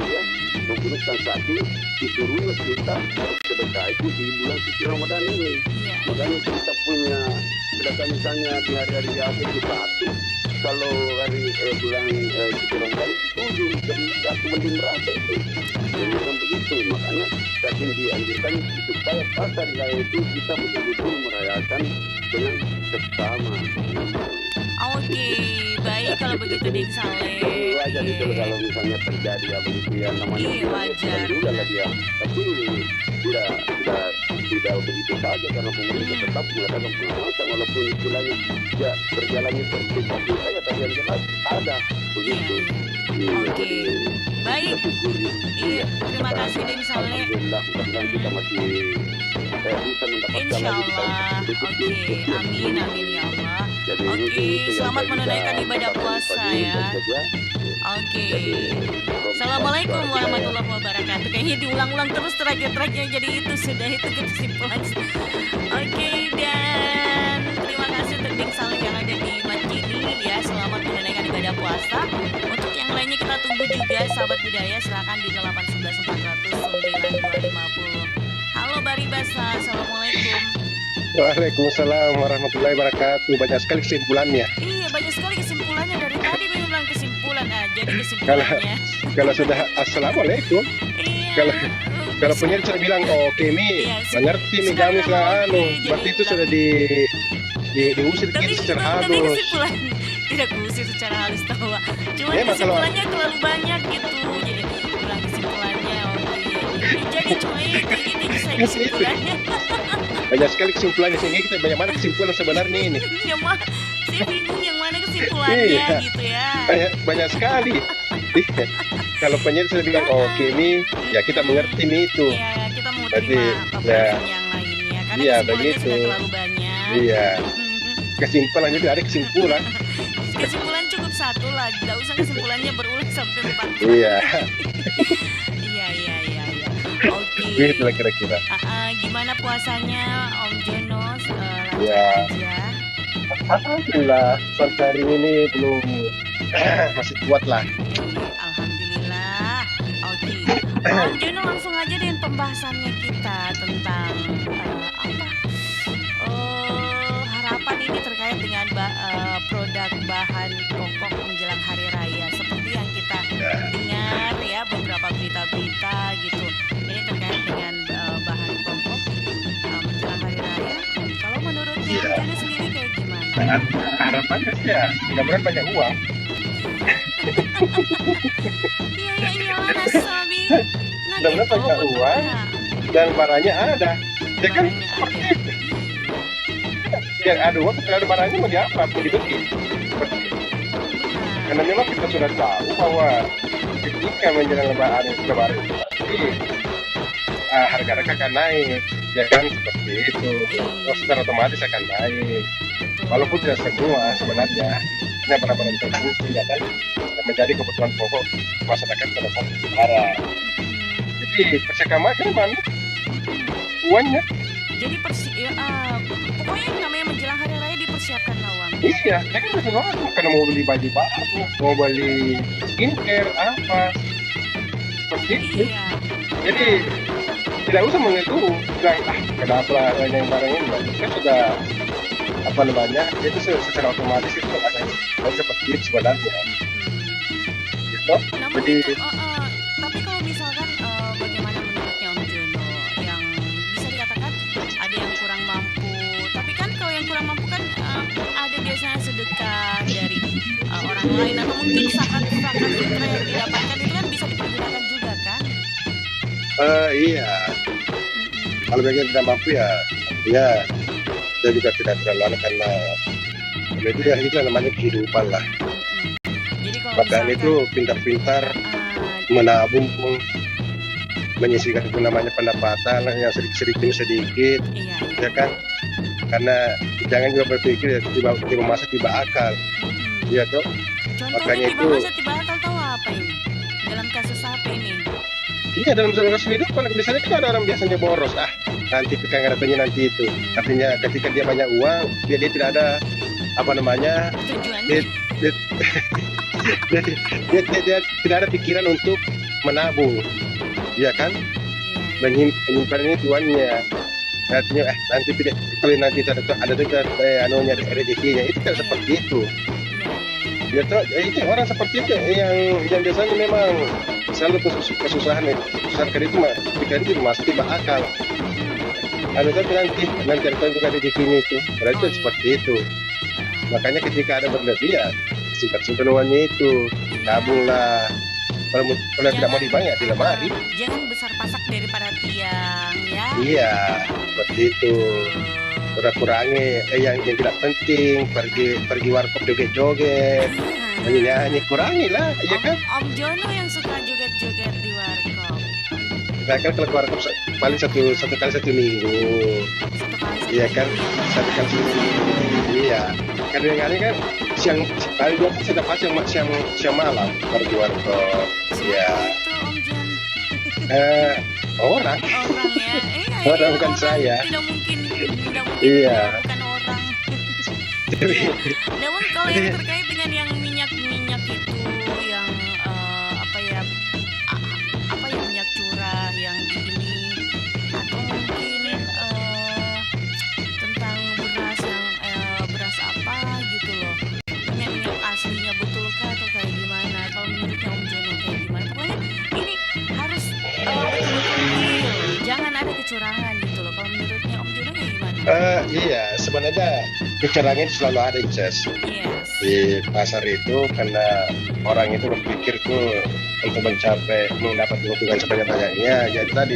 ya membunuhkan satu disuruh kita sedekah itu di bulan suci Ramadan ini makanya kita punya sedekah misalnya di hari-hari biasa itu satu kalau hari bulan suci Ramadan itu 7 jadi satu mending merata itu jadi begitu makanya kami dianjurkan supaya pas hari raya itu kita betul-betul merayakan dengan seksama. Oke, baik kalau begitu Deng Saleh. Wajar itu kalau misalnya terjadi ya begitu ya namanya. Iya wajar. Juga lah dia, tapi tidak begitu saja karena pemerintah tetap mengadakan pengawasan walaupun istilahnya ya berjalannya seperti saya tadi yang jelas ada begitu. Oke, baik. Iya, terima kasih Deng Saleh. Alhamdulillah, mudah-mudahan kita masih bisa mendapatkan Insya Allah. Oke, amin ya Allah. Oke, selamat menunaikan ibadah puasa ya. Oke. Assalamualaikum warahmatullahi wabarakatuh. Kayaknya diulang-ulang terus terakhir-terakhirnya jadi itu sudah itu kesimpulan. Oke, dan terima kasih untuk Deng Saleh yang ada di Majini ya. Selamat menunaikan ibadah puasa. Untuk yang lainnya kita tunggu juga sahabat budaya silakan di 811 400 9250. Halo Baribasa, assalamualaikum. Waalaikumsalam warahmatullahi wabarakatuh. Banyak sekali kesimpulannya. Iya banyak sekali kesimpulannya dari tadi memang kesimpulan. Jadi kesimpulannya. Kalau sudah assalamualaikum. Iya. Kalau Kalau penyiar sudah bilang, oh, oke Mi, Iya, mengerti nih sekarang kami nama setelah oke, jadi berarti itu bilang- sudah diusir Tapi kita secara tapi halus. kesimpulan tidak diusir secara halus tahu. Cuman Memang kalau- kesimpulannya terlalu banyak gitu. Jadi bilang kesimpulannya oke. Jadi cuma itu saya kesimpulannya. Banyak sekali kesimpulannya sehingga kita banyak mana kesimpulan sebenarnya ini. Ya mah, saya bingung yang mana kesimpulannya Iya. gitu ya. Banyak sekali. Iya. Kalau penyiar sudah bilang, oh, oke Mi, ya kita mengerti Mi itu. Iya, kita mau Berarti, terima ya. pembahasan yang lainnya karena Iya, kesimpulannya begitu. sudah terlalu banyak. Iya. Kesimpulan itu ada kesimpulan. Kesimpulan cukup satu lah, tidak usah kesimpulannya berulang sampai 4 kali. Iya. Iya. Oke. Gitu lah kira-kira. Gimana puasanya Om Jono? Lancar Ya. aja. Alhamdulillah, sampai hari ini belum masih kuat lah. Alhamdulillah. Oke. Om Jono langsung aja dengan pembahasannya kita tentang apa? Harapan ini terkait dengan produk bahan pokok menjelang hari raya seperti yang kita dengar ya beberapa berita-berita gitu. Ini terkait dengan bahan pokok menjelang hari raya. Kalau menurutnya Om Jono sendiri kayak gimana? Harapannya sih ya, mudah-mudahan banyak uang. Iya Nasabi. Mudah-mudahan banyak uang dan barangnya ada. Ya kan seperti itu. Yang ada uang, kalau ada barangnya mau diapa? Mau dibeli. Seperti itu. Karena memang kita sudah tahu bahwa ketika menjelang lebaran itu pasti harga-harga akan naik. Ya kan seperti itu. Secara otomatis akan naik. Walaupun tidak semua sebenarnya. Ini benar-benar tertentu ya kan. Dan menjadi kebutuhan pokok masyarakat pada saat lebaran. Jadi persiapan memang uangnya. Jadi pokoknya yang namanya menjelang hari raya dipersiapkan lawang. Iya, saya kan udah banget karena mau beli baju baru, mau beli skincare apa, seperti itu. Jadi tidak usah mengeluh, bilang kenapa yang barang ini bagus kan sudah apa namanya, itu secara otomatis itu ada seperti itu sebenarnya. Gitu. Namun Jadi itu, tapi kalau misalkan bagaimana menurutnya Om Jono yang bisa dikatakan ada yang kurang mampu, tapi kan kalau yang kurang mampu kan ada biasanya sedekah dari orang lain atau mungkin zakat fitrah yang didapatkan itu kan bisa dipergunakan juga kan? Iya. Kalau bagian tidak mampu ya, saya juga tidak terlalu karena itu ya itu namanya kehidupan lah. Jadi kalau Makanya itu pintar-pintar menabung, menyisihkan itu namanya pendapatan yang sedikit, ya kan? Karena jangan juga berpikir tiba masa tiba akal, ya toh. Makanya tiba itu. masa tiba akal tahu apa ini? Dalam kasus apa ini? Iya dalam kasus hidup kan misalnya kan ada orang biasanya boros nanti pegang datanya nanti itu artinya ketika dia banyak uang dia tidak ada apa namanya dia tidak ada pikiran untuk menabung ya kan menyimpan ini tuannya artinya nanti tidak kalau nanti ada anunya rezekinya itu kan seperti itu ya toh itu orang seperti itu yang biasanya memang selalu kesusahan kerja itu pikiran itu masih tiba akal ada tapi nanti ada juga rezekinya itu berarti itu seperti itu makanya ketika ada berlebihan simpan uangnya itu tabunglah kalau tidak mau dibayar di lemari jangan besar pasak daripada tiang ya iya seperti itu kurangi yang tidak penting pergi warkop joget-joget nyanyi kurangi lah ya kan Om Jono yang suka joget-joget di warkop nah kan kalau warkop paling satu kali 1 minggu iya kan 1 kali seminggu iya kadang-kadang kan siang kali 2 sudah pas siang malam pergi warkop iya orang ya orang bukan saya tidak mungkin iya bukan orang namun kalau yang terkait dengan yang minyak itu yang minyak curah yang ini atau mungkin tentang beras apa gitu loh minyak aslinya betulkah atau kayak gimana kalau menurutnya Om Jono kayak gimana pokoknya ini harus betul-betul real kecurangan gitu loh. Kalau menurutnya Om Jono kayak gimana? Iya, sebenarnya kecurangan itu selalu ada, Ces. Yes. Di pasar itu karena orang itu berpikir tuh untuk mendapat keuntungan sebanyak-banyaknya. Jadi tadi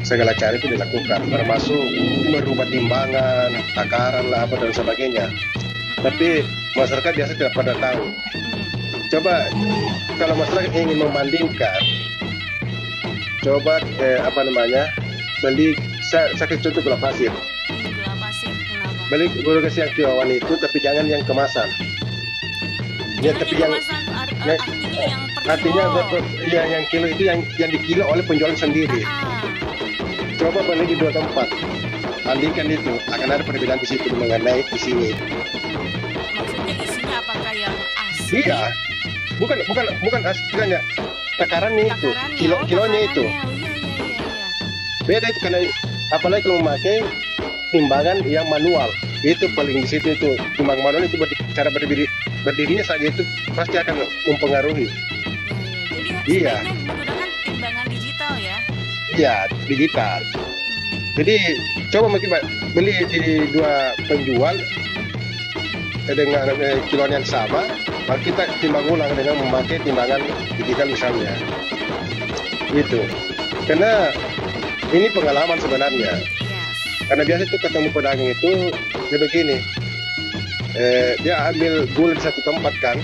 segala cara itu dilakukan, termasuk merubah timbangan, takaran lah apa dan sebagainya. Tapi masyarakat biasa tidak pada tahu. Coba kalau masyarakat ingin membandingkan, coba beli saya kasih contoh gula pasir. Gula pasir kenapa? Beli gula pasir yang kilauan itu, tapi jangan yang kemasan. Ya, tapi yang artinya ya yang kilo itu yang dikilo oleh penjual sendiri. Coba beli di 2 tempat, bandingkan itu, akan ada perbedaan di situ mengenai isinya. Maksudnya isinya apakah yang asli? Iya, bukan aslinya, takarannya itu, kilonya itu. Beda itu karena apalagi kalau memakai timbangan yang manual, itu paling di situ itu timbang manual itu cara berdirinya saja itu pasti akan mempengaruhi. Jadi sebaiknya menggunakan timbangan digital ya? Iya, digital. Jadi coba mungkin beli di 2 penjual dengan kiloan yang sama, lalu kita timbang ulang dengan memakai timbangan digital misalnya. Gitu. Karena ini pengalaman sebenarnya. Karena biasa itu ketemu pedagang itu dia begini, dia ambil gula di satu tempat kan,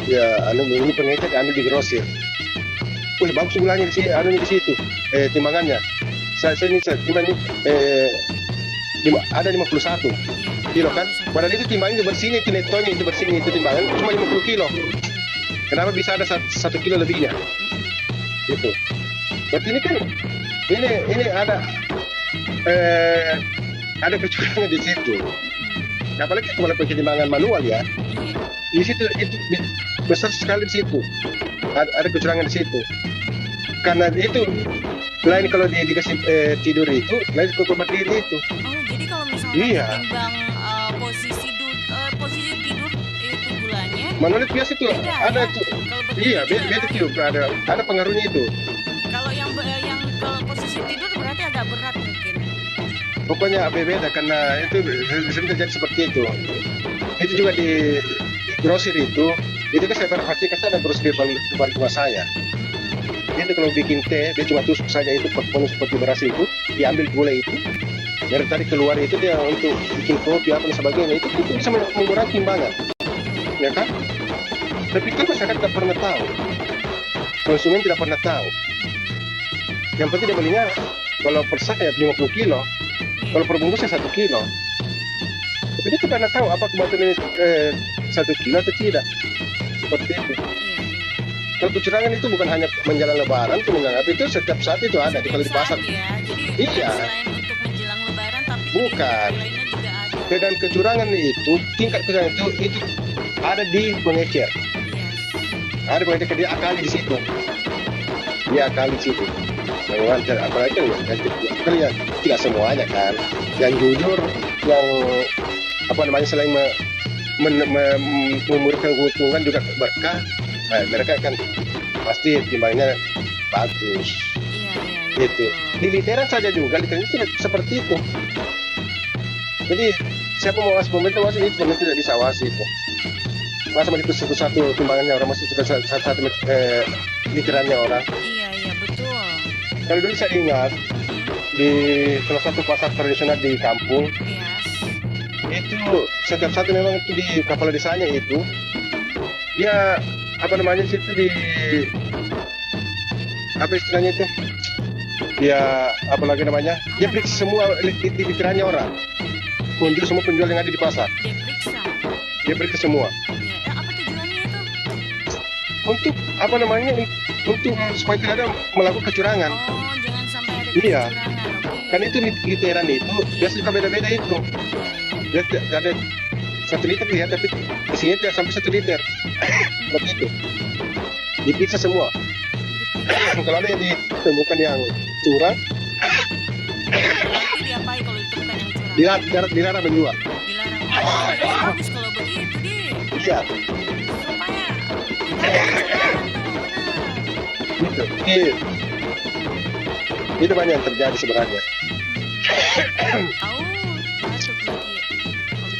ya ini pengecer ambil di grosir. Wih bagus gulanya di sini, di situ, timbangannya. Saya ini timbang ada 51 kilo kan. Padahal itu timbangnya bersihnya itu netonya itu bersihnya itu timbangan cuma 50 kilo. Kenapa bisa ada 1 kilo lebihnya? Gitu. Berarti ini kan ini ada kecurangan di situ. Apalagi kalau pakai timbangan manual ya, di situ itu besar sekali di situ. Ada kecurangan di situ. Karena itu lain kalau dia dikasih tidur itu, lain kalau berdiri itu. Oh, jadi kalau misalnya timbang posisi tidur itu gulanya. Manual itu biasa itu ada tuh. Iya, beda tuh ada pengaruhnya itu. Kalau yang kalau posisi tidur berarti agak berat mungkin. Pokoknya beda karena itu sering terjadi seperti itu. Itu juga di grosir itu kan saya perhatikan ada grosir di depan rumah saya. Itu kalau bikin teh dia cuma tusuk saja itu penuh seperti beras itu, diambil gula itu. Dari tadi keluar itu dia untuk bikin kopi apa dan sebagainya itu bisa mengurangi timbangan, ya kan? Tapi kan masyarakat tidak pernah tahu, konsumen tidak pernah tahu. Yang penting dia belinya kalau per sak ya 50 kilo, kalau per bungkusnya 1 kilo. Tapi dia tidak pernah tahu apa kebetulan ini 1 kilo atau tidak. Seperti itu. Kalau kecurangan itu bukan hanya menjelang lebaran, tapi itu setiap saat itu ada kalau di pasar. Ya, jadi iya. Selain untuk menjelang lebaran, tapi bukan. Juga ada. Dan kecurangan itu, tingkat kecurangan itu ada di pengecer. Ada pengecer dia akali di situ. Dia akali di situ. Apalagi kan ya tidak semuanya kan. Yang jujur, yang selain memberikan keuntungan juga berkah. Mereka kan pasti timbangnya bagus. Gitu. Di literan saja juga, literan itu seperti itu. Jadi siapa mau awasi pemerintah, itu pemerintah tidak bisa awasi itu. Masa itu satu-satu timbangannya orang, masih satu-satu literannya orang. Iya betul. Kalau dulu saya ingat di salah satu pasar tradisional di kampung, itu setiap satu memang itu di kepala desanya itu dia situ di istilahnya itu dia dia periksa semua literannya orang, semua penjual yang ada di pasar dia periksa semua. Apa tujuannya itu? Untuk untuk supaya tidak ada melakukan kecurangan. Oh, jangan sampai ada kecurangan. Okay. Kan itu literan itu biasa juga beda-beda itu. Dia ada 1 liter lihat, tapi isinya tidak sampai 1 liter. Begitu. Diperiksa semua. Kalau ada yang ditemukan yang curang, diapain kalau ditemukan yang curang? Dilarang menjual. Dilarang. Bagus kalau begitu, Di. Iya. Supaya gitu. Itu banyak yang terjadi sebenarnya. Batuk lagi.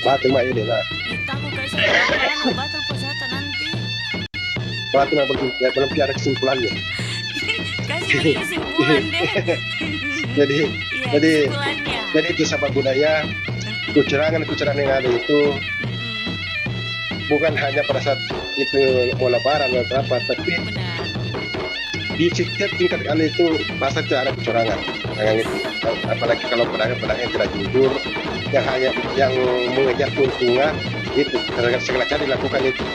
Batuk mak ini lah. Tahu guys, saya batal kesehatan nanti. Batuk mak belum ada kesimpulannya. Kasih kesimpulan deh. Jadi Iya, kesimpulannya. jadi itu sabab budaya. Kecurangan yang ada itu bukan hanya pada saat itu mau lebaran atau apa, tapi di setiap tingkat kali itu pasti ada kecurangan. Yang itu, apalagi kalau pedagang-pedagang yang tidak jujur, yang mengejar keuntungan, itu segala cara dilakukan itu.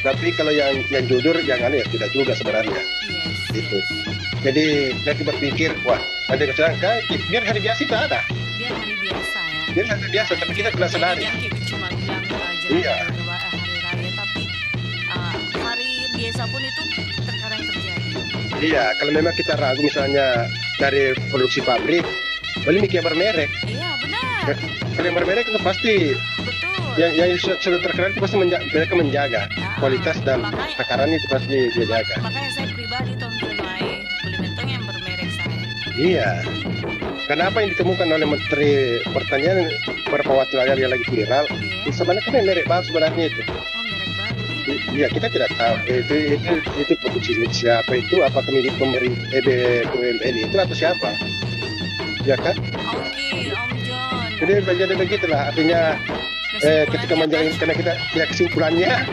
Tapi kalau yang jujur, yang aneh ya tidak juga sebenarnya. Itu. Jadi nanti berpikir, wah ada kecurangan, kan biar hari biasa itu ada. Biar hari biasa ya. Biar hari biasa, tapi kita kena sadari. Cuma bilang Iya. hari raya, tapi hari biasa pun itu terkadang terjadi. Iya, kalau memang kita ragu misalnya dari produksi pabrik, boleh mikir bermerek. Iya benar. Kalau yang bermerek itu pasti yang sudah terkenal itu pasti mereka menjaga kualitas dan takaran itu pasti dia jaga. Makanya saya pribadi Tom Junai beli mentong yang bermerek saya. Iya. Kenapa yang ditemukan oleh Menteri Pertanian beberapa waktu lalu yang lagi viral, sebenarnya kan merek baru sebenarnya itu. Iya, kita tidak tahu itu produksi siapa itu, apakah milik pemerintah BUMN itu atau siapa, ya kan? Oke, Om John. Jadi begitulah artinya ketika menjalani karena kita ya kesimpulannya.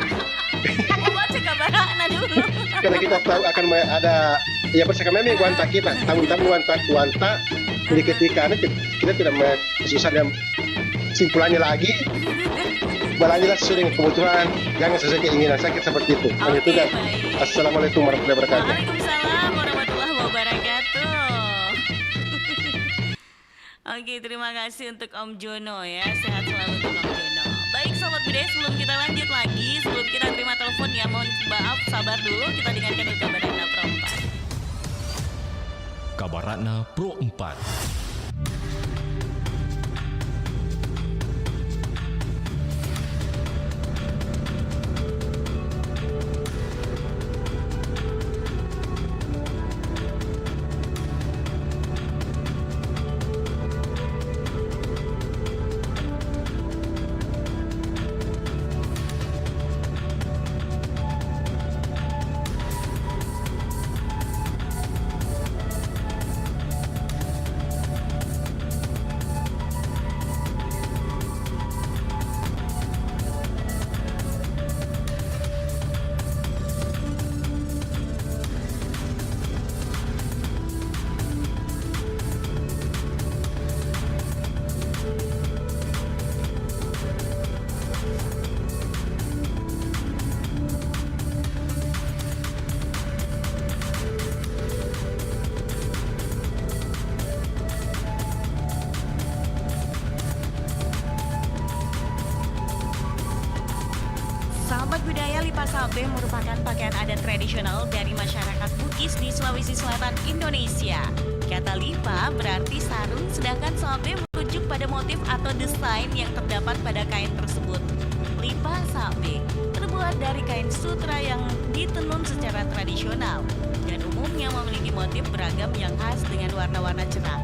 Baca kabarana dulu. Karena kita tahu akan ada ya bersama memang wanta kita tahun-tahun wanta jadi ketika kita tidak susah dengan kesimpulannya lagi. Balangilah sesuai dengan kebutuhan, jangan sesuai keinginan sakit seperti itu. Hanya itu dan Assalamualaikum warahmatullahi wabarakatuh. Waalaikumsalam warahmatullahi wabarakatuh. Oke, terima kasih untuk Om Jono ya. Sehat selalu untuk Om Jono. Baik Sobat Budaya, sebelum kita lanjut lagi, sebelum kita terima telepon ya, mohon maaf sabar dulu, kita dengarkan dulu kabar Ratna Pro 4. Kabar Ratna Pro 4. Sahabat budaya, lipa salbe merupakan pakaian adat tradisional dari masyarakat Bugis di Sulawesi Selatan, Indonesia. Kata lipa berarti sarung, sedangkan salbe merujuk pada motif atau desain yang terdapat pada kain tersebut. Lipa salbe terbuat dari kain sutra yang ditenun secara tradisional dan umumnya memiliki motif beragam yang khas dengan warna-warna cerah.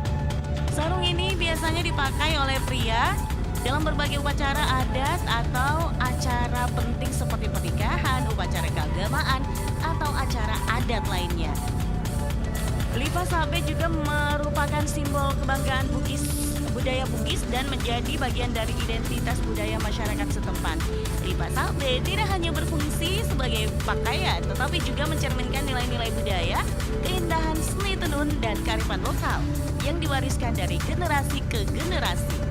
Sarung ini biasanya dipakai oleh pria dalam berbagai upacara adat atau acara penting seperti pernikahan, upacara keagamaan, atau acara adat lainnya. Lipa salbe juga merupakan simbol kebanggaan budaya Bugis dan menjadi bagian dari identitas budaya masyarakat setempat. Lipa salbe tidak hanya berfungsi sebagai pakaian, tetapi juga mencerminkan nilai-nilai budaya, keindahan seni tenun, dan kearifan lokal yang diwariskan dari generasi ke generasi.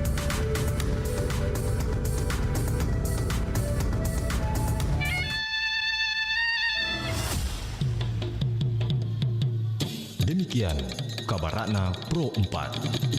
Demikian kabar Ratna Pro 4.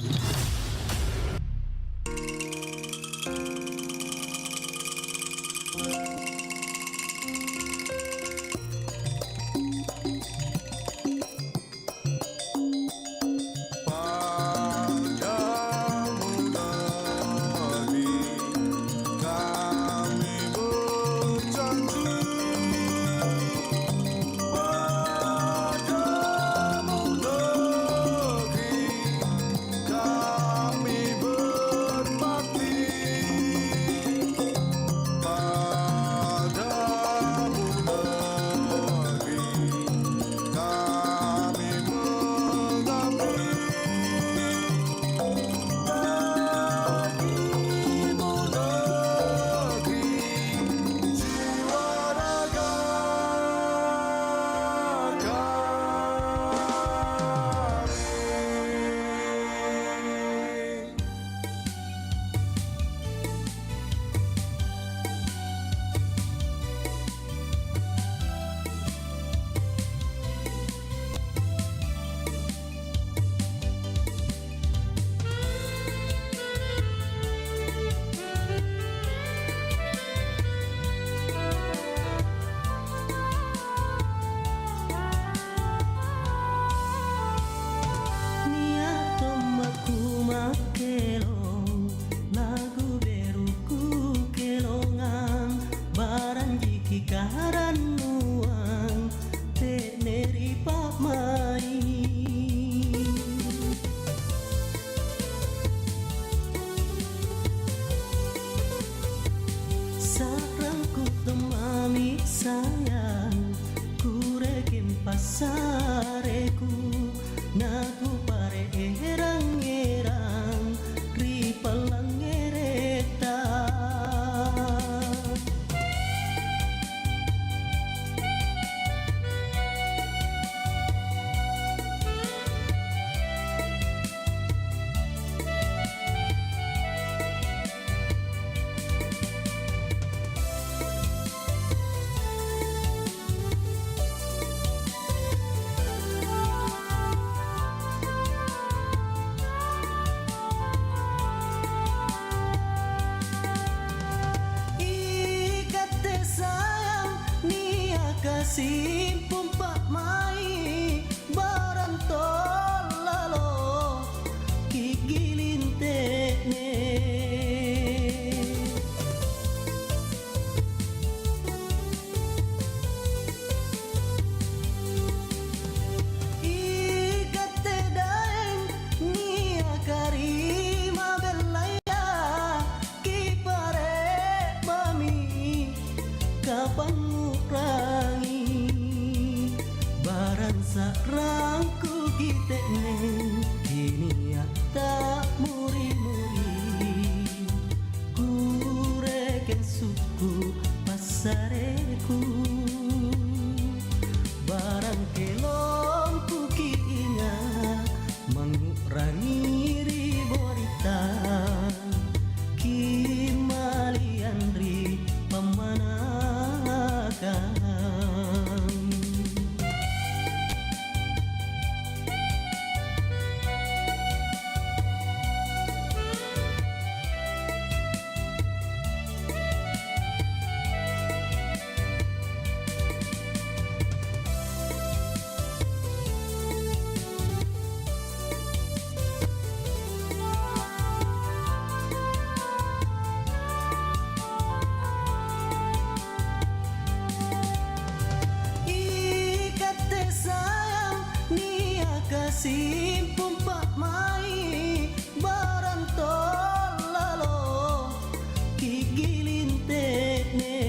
sayang kureken pasareku naku pare erang-erang ripalang ereta. Simpung pak mai barantol lalo kigilin tekne ikate daeng nia karima belaya kipare mami kapan ngurangi barang sarangku kitene kini tak muri-muri kureken suku pasareku barang kelomku kiinga mengurangi riborita kimalian ri pemanakan. Simpung pak mai barantol lalo kigilin tekne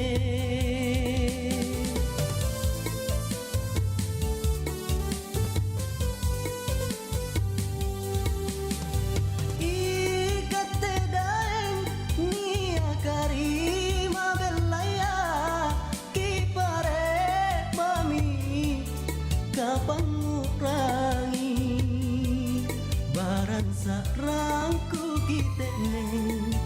ikate daeng nia karima belaya kipare mami kapan ngurangi barang sarangku kitene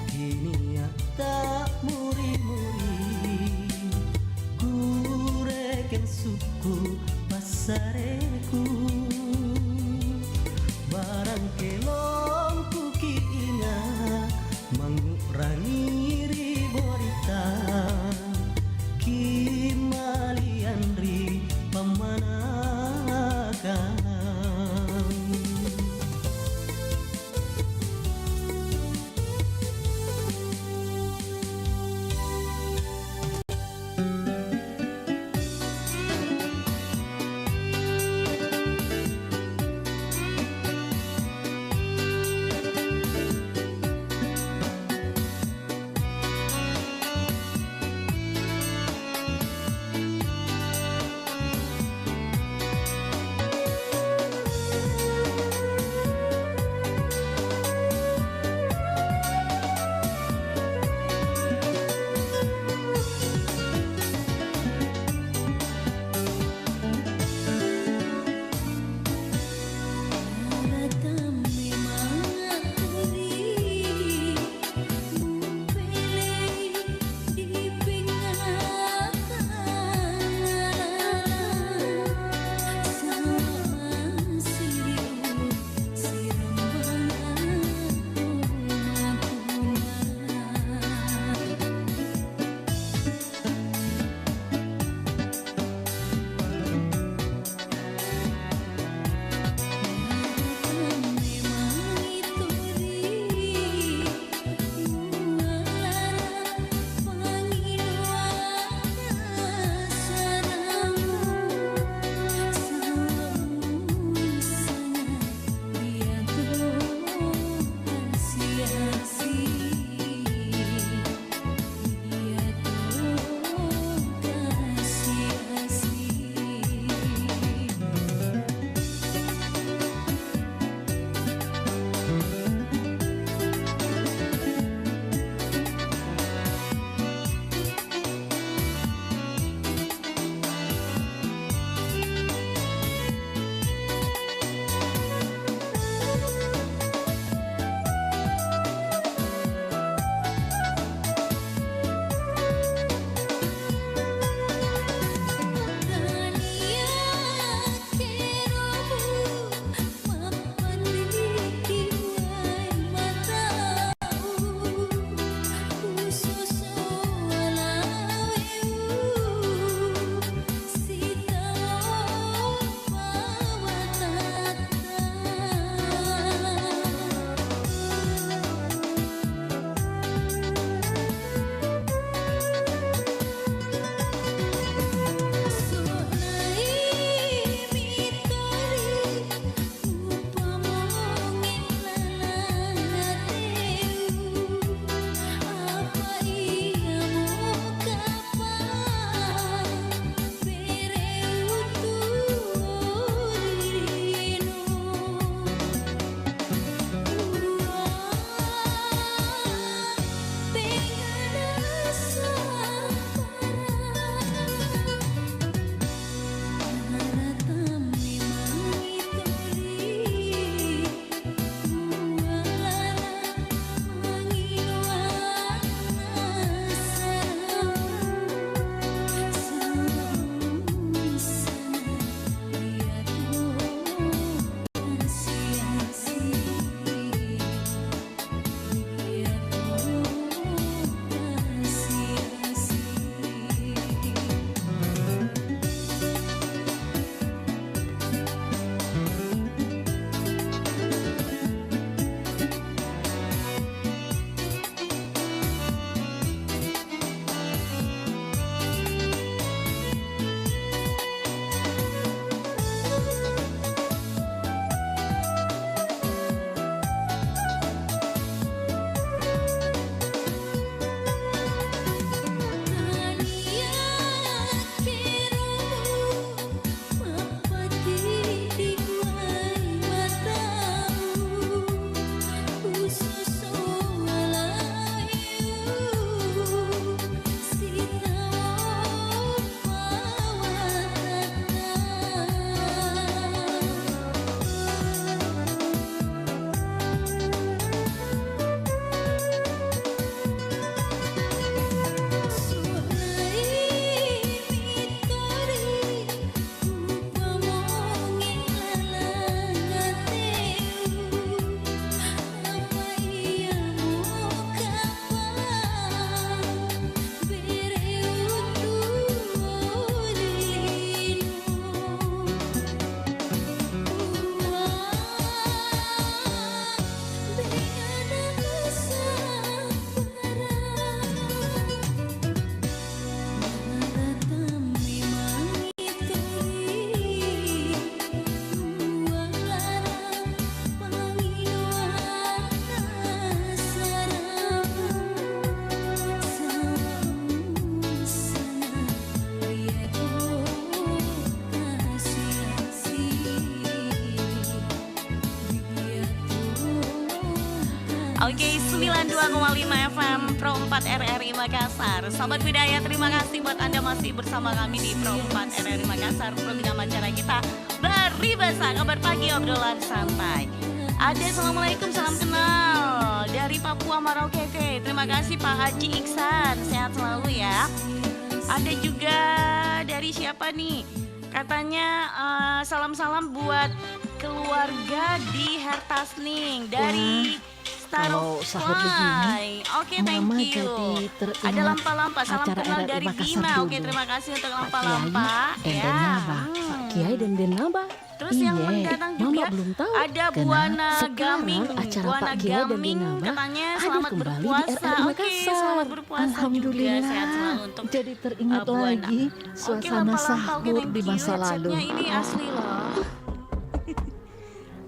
kini tak muri-muri kureken suku pasareku barang kelomku kiinga mengurangi riborita kimalian ri pemanakan. Oke, 92,5 FM Pro 4 RRI Makassar. Sahabat budaya, terima kasih buat Anda masih bersama kami di Pro 4 RRI Makassar. Program acara kita Baribasa, kabar pagi obrolan santai. Ada Assalamualaikum, salam kenal dari Papua Merauke. Terima kasih Pak Haji Iksan, sehat selalu ya. Ada juga dari siapa nih? Katanya salam-salam buat keluarga di Hertasning dari Kalau sahur begini, Oke, thank Mama you. jadi teringat Ada lampa-lampa, salam acara kenal RRI dari Makassar Bima. dulu. Oke, terima kasih untuk Pak lampa-lampa. Kiai dan Denaba. Pak Kiai dan Denaba. Terus yang Iya, mendatang Mama juga belum tahu. ada Karena Buana sekarang Gaming. acara Buana Pak Kiai dan Gaming Denaba katanya ada selamat kembali di berpuasa. RRI Oke, Makassar. selamat berpuasa juga. Alhamdulillah. Sehat selalu untuk Jadi teringat Buana. lagi Oke, suasana lampa-lampa. Oke, sahur thank di you. masa lalu. Headsetnya ini asli loh.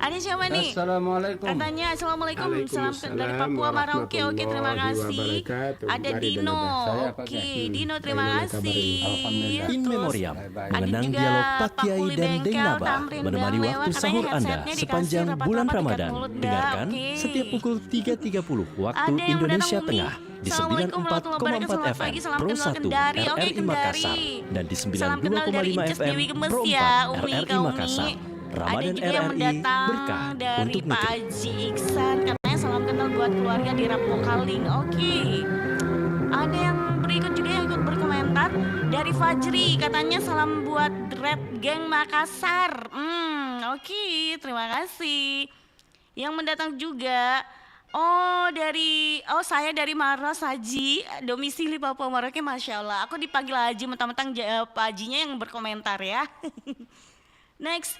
Ada siapa nih? Assalamualaikum. Katanya Assalamualaikum, salam Waalaikumsalam dari Papua Merauke. Oke, terima warahmatullahi kasih. wabarakatuh. Ada Mari Dino. Denaba. Saya Pak Oke, Kiai. Dino terima Bagaimana kasih. kabarnya? In Terus Memoriam, ada mengenang juga dialog Pak Pak Kiai Kuli dan Bengkel, Deng Naba Tamrin menemani Bang waktu Lewa. sahur Katanya Anda headsetnya sepanjang dikasih bulan rapat-rapat Ramadan. dekat mulut, Dengarkan oke. setiap pukul 3.30 waktu Ada yang Indonesia mendatang Tengah Umi. di Assalamualaikum 94,4 selamat FM pagi, salam Pro kenal 1 Kendari. Oke, RRI Makassar Kendari. dan di Salam kenal dari 92,5 Incus FM Dewi Gemes Pro 4 ya, Umi, RRI Kak Umi. Makassar. Ada Ramadan juga yang RRI mendatang berkah dari untuk Pak negeri. Haji Iksan. Katanya salam kenal buat keluarga di Rapokaling. Oke. Ada yang berikut juga yang ikut berkomentar dari Fajri. Katanya salam buat Red Gang Makassar. Oke, terima kasih. Yang mendatang juga saya dari Maros Haji, domisili Papua Merauke. Masya Allah, aku dipanggil Haji, mentang-mentang Pak Hajinya yang berkomentar ya. Next,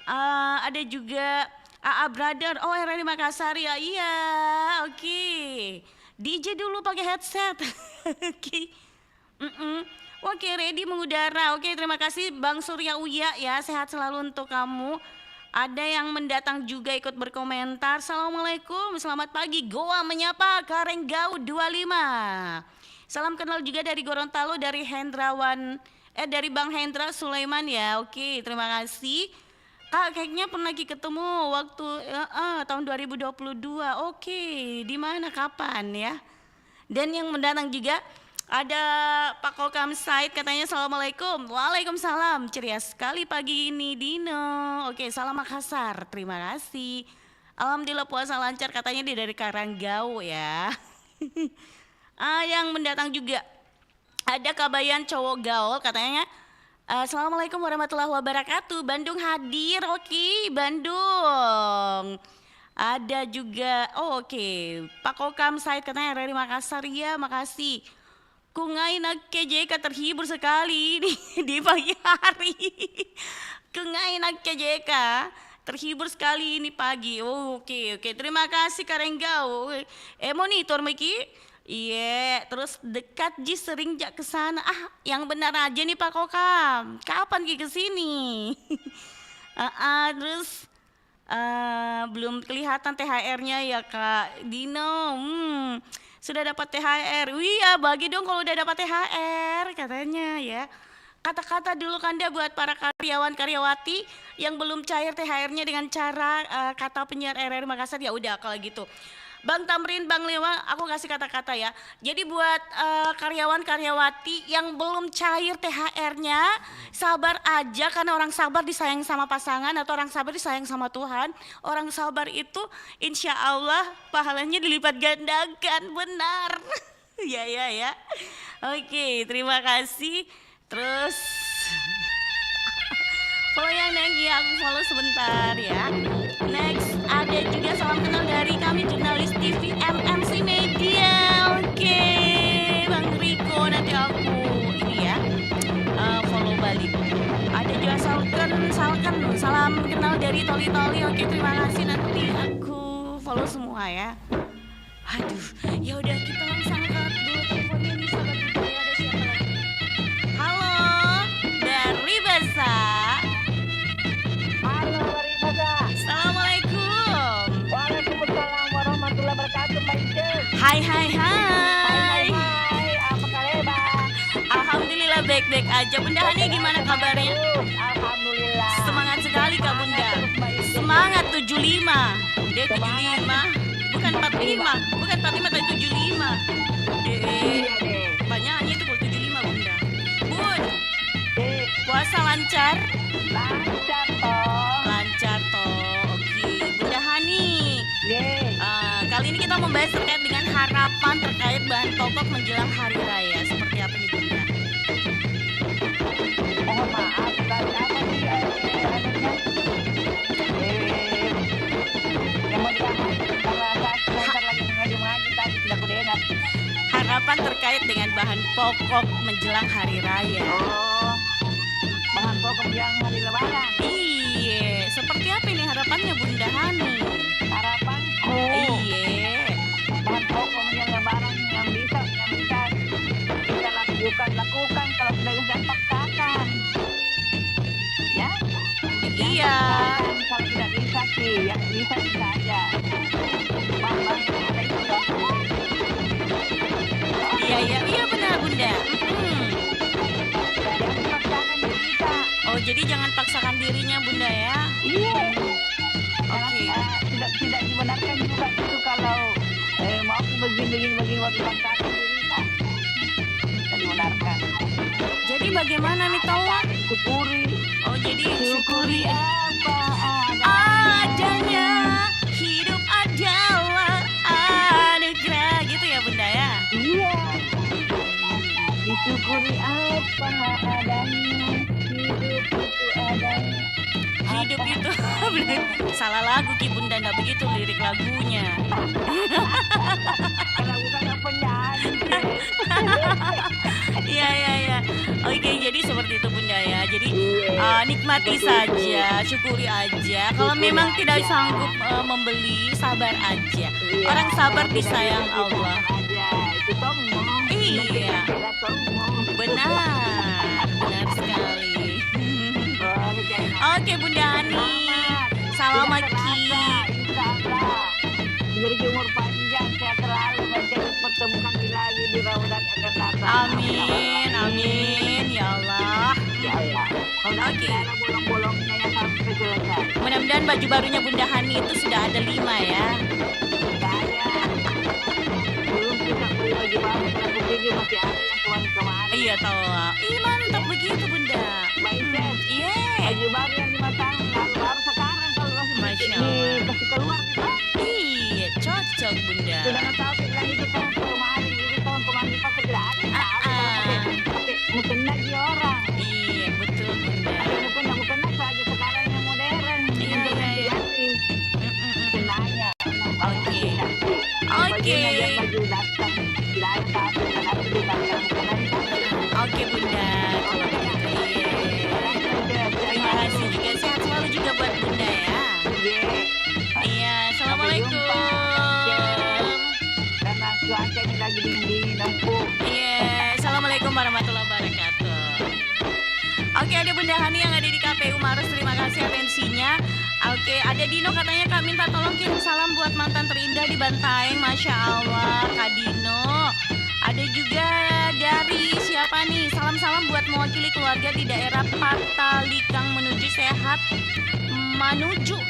ada juga AA Brother. Oh, RRI Makassar ya, iya, oke. DJ dulu pakai headset. Oke. Oke, ready mengudara. Oke, terima kasih Bang Surya Uya ya, sehat selalu untuk kamu. Ada yang mendatang juga ikut berkomentar. Assalamualaikum, selamat pagi. Goa menyapa Karenggau 25. Salam kenal juga dari Gorontalo, dari dari Bang Hendra Sulaiman ya. Oke, terima kasih. Kak, kayaknya pernah lagi ketemu waktu tahun 2022. Oke, di mana, kapan ya? Dan yang mendatang juga ada Pak Kokam Said, katanya Assalamualaikum. Waalaikumsalam, ceria sekali pagi ini Dino. Oke, salam Makassar, terima kasih. Alhamdulillah puasa lancar, katanya dia dari Karanggau ya. Yang mendatang juga ada Kabayan Cowok Gaul, katanya Assalamualaikum warahmatullahi wabarakatuh. Bandung hadir, oke, Bandung. Ada juga, Pak Kokam Said, katanya RRI Makassar, ya makasih. Kungai Nak KJK terhibur sekali di pagi hari. Kungai Nak KJK terhibur sekali ini pagi. Oke. Terima kasih Karenggau. Monitor Miki. Iya, terus dekat Ji sering jak ke sana. Yang benar aja nih Pak Kokam. Kapan Ki ke sini? Terus belum kelihatan THR-nya ya Kak Dino. Sudah dapat THR. Iya, bagi dong kalau udah dapat THR katanya ya. Kata-kata dulu Kanda buat para karyawan-karyawati yang belum cair THR-nya dengan cara kata penyiar RRI Makassar. Ya udah kalau gitu. Bang Tamrin, Bang Lewa, aku kasih kata-kata ya. Jadi buat karyawan-karyawati yang belum cair THR-nya, sabar aja karena orang sabar disayang sama pasangan atau orang sabar disayang sama Tuhan. Orang sabar itu insya Allah pahalanya dilipat gandakan, benar. Ya. Oke, terima kasih. Terus follow yang lagi, aku follow sebentar ya. Next, ada juga salam kenal dari kami jurnalis TV MMC Media. Oke, Bang Riko, nanti aku ini ya follow balik. Ada juga salam kenal dari Toli. Oke, terima kasih, nanti aku follow semua ya. Aduh, ya udah kita langsung angkat dulu teleponnya nih sahabat budaya. Ada siapa lagi? Halo, dari Basa. Halo dari Basa. Assalamualaikum. Waalaikumsalam warahmatullahi wabarakatuh, Mbak Ijeng. Hai. Apa kabar? Alhamdulillah baik-baik aja. Bunda Hani gimana kabarnya? Alhamdulillah. Semangat sekali Kak Bunda. Semangat 75. Dia 75. bukan 45. Bukan 45 tapi 75. Banyaknya itu kalau 75 Bunda. Bun, puasa lancar? Lancar toh. Lancar toh. Oke, Bunda Hani. Kali ini kita membahas terkait dengan harapan terkait bahan pokok menjelang hari raya. Seperti apa nih Bunda? Mohon maaf, tadi apa sih anunya? Yang mau dibahas karena saya sebentar lagi mengaji tadi tidak kudengar. Harapan terkait dengan bahan pokok menjelang hari raya. Oh, bahan pokok menjelang hari lebaran. Iya, seperti apa ini harapannya Bunda Hani? Harapanku. Iya. Bahan pokok menjelang lebaran yang bisa kita lakukan kalau sudah bisa paksakan. Ya? Iya. Kalau tidak bisa sih, yang bisa aja. Bahan-bahan yang ada itu Iya benar Bunda. Jangan paksakan diri kita. Oh jadi jangan paksakan dirinya Bunda ya? Iya. Oke. Tidak dibenarkan juga itu kalau mau begini waktu paksakan diri kita. Tidak dibenarkan. Jadi bagaimana nih Tawa? Syukuri. Oh jadi Syukuri apa adanya. Hidup adalah anugerah gitu ya Bunda ya? Iya. Disyukuri apa adanya. Hidup itu adanya. Hidup itu salah lagu Ki Bunda, enggak begitu lirik lagunya. Karena bukan penyanyi. Iya. Oke, jadi seperti itu Bunda ya. Jadi nikmati saja, syukuri aja. Kalau memang tidak sanggup membeli, sabar aja. Orang sabar disayang Allah. Itu sombong. Iya. Benar sekali. Oke Bunda Hani. Salam Ki. Berjumur panjang, sehat selalu, menjadi pertemukan lagi di Ramadan akan datang. Amin, ya Allah. Oke. Bolong-bolongnya yang sampai selesai. Mudah-mudahan baju barunya Bunda Hani itu sudah ada 5 ya. Saya belum bisa beli baju baru, karena begini masih ada yang kemarin. Iya toh. Mantap begitu Bunda. Baik Chef. Iya. Baju baru yang 5 tahun lalu baru sekarang kalau Masya Allah. dikasih keluar kita. Iya, cocok Bunda. Sudah nggak tahu bilang itu tahun kemarin pakai tidak ada. Pakai mukena di orang. Iya, betul Bunda. Ada mukena saja sekarang yang modern. Iya. Mukenanya. Oke. Oke Bunda. Terima kasih juga, sehat selalu juga buat Bunda ya. Iya, assalamualaikum. Karena cuaca ini lagi dingin, empuk. Iya, assalamualaikum warahmatullahi wabarakatuh. Oke, ada Bunda Hani yang ada di KPU Maros, terima kasih atensinya. Oke, ada Dino katanya Kak minta tolong kirim salam buat mantan terindah di Bantaeng. Masya Allah, Kak Dino. Ada juga dari siapa nih? Salam-salam buat mewakili keluarga di daerah Patalikang menuju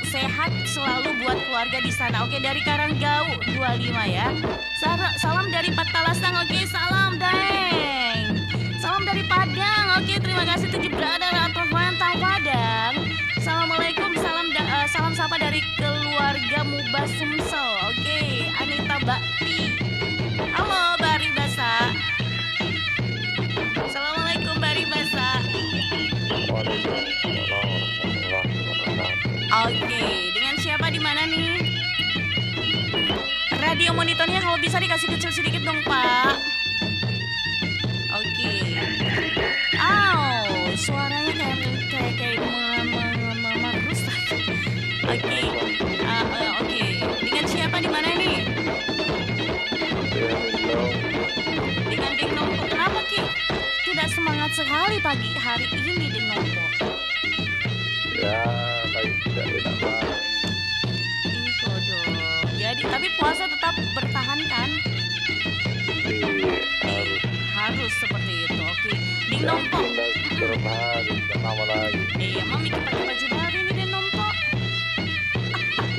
sehat selalu buat keluarga di sana. Oke, dari Karanggau 25 ya. Salam dari Patalasang. Oke, salam Deng. Salam dari Padang. Oke, terima kasih tujuh brother atau Mantang Padang. Assalamualaikum, salam sapa dari keluarga Mubah Sumsel. Oke, Anita Bakti. Halo Bari Basa. Assalamualaikum Bari Basa. Oke, dengan siapa di mana nih? Radio monitornya kalau bisa dikasih kecil sedikit dong Pak. Oke. Suaranya kayak merusak. Oke. Oke. Dengan siapa di mana nih? Dengan Ding Nompo. Kenapa Ki? Tidak semangat sekali pagi hari ini Ding Nompo. Ya, lagi tidak enak banget. Ini kodok. Jadi tapi puasa tetap bertahan kan? Harus seperti itu. Oke. Ding Nompo. Berapa hari, tidak lama lagi. Iya, Mami kita pakai baju baru ini Ding Nompo.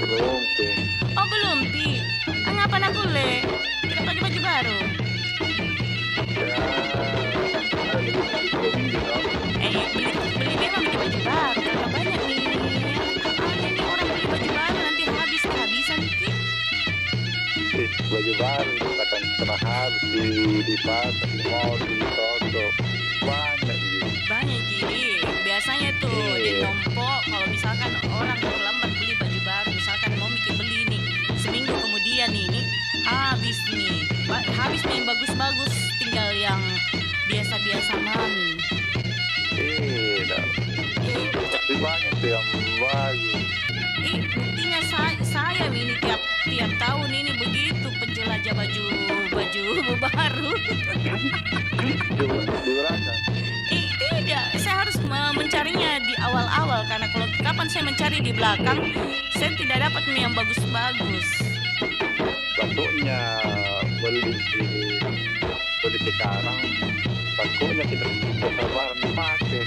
Belum, Pi. Oh belum Pi. ngapa nak boleh? Kita pakai baju baru. Beli memang bikin baju baru. Karena banyak nih. Ada nih orang beli baju baru nanti habis kehabisan Ki. Baju baru katakan setengah habis di pasar, di mall, di toko. Banyak Ki. Biasanya tuh di Tompo kalau misalkan orang terlambat beli baju baru, misalkan mau mikir beli nih seminggu kemudian nih habis nih yang bagus-bagus, tinggal yang biasa-biasa mami. Tapi banyak tuh yang bagus. Buktinya saya ini tiap tahun ini begitu penjelajah baju baru. Tidak, saya harus mencarinya di awal-awal karena kalau kapan saya mencari di belakang, saya tidak dapat yang bagus-bagus. Takutnya beli sekarang, takutnya kita lebaran dipakai.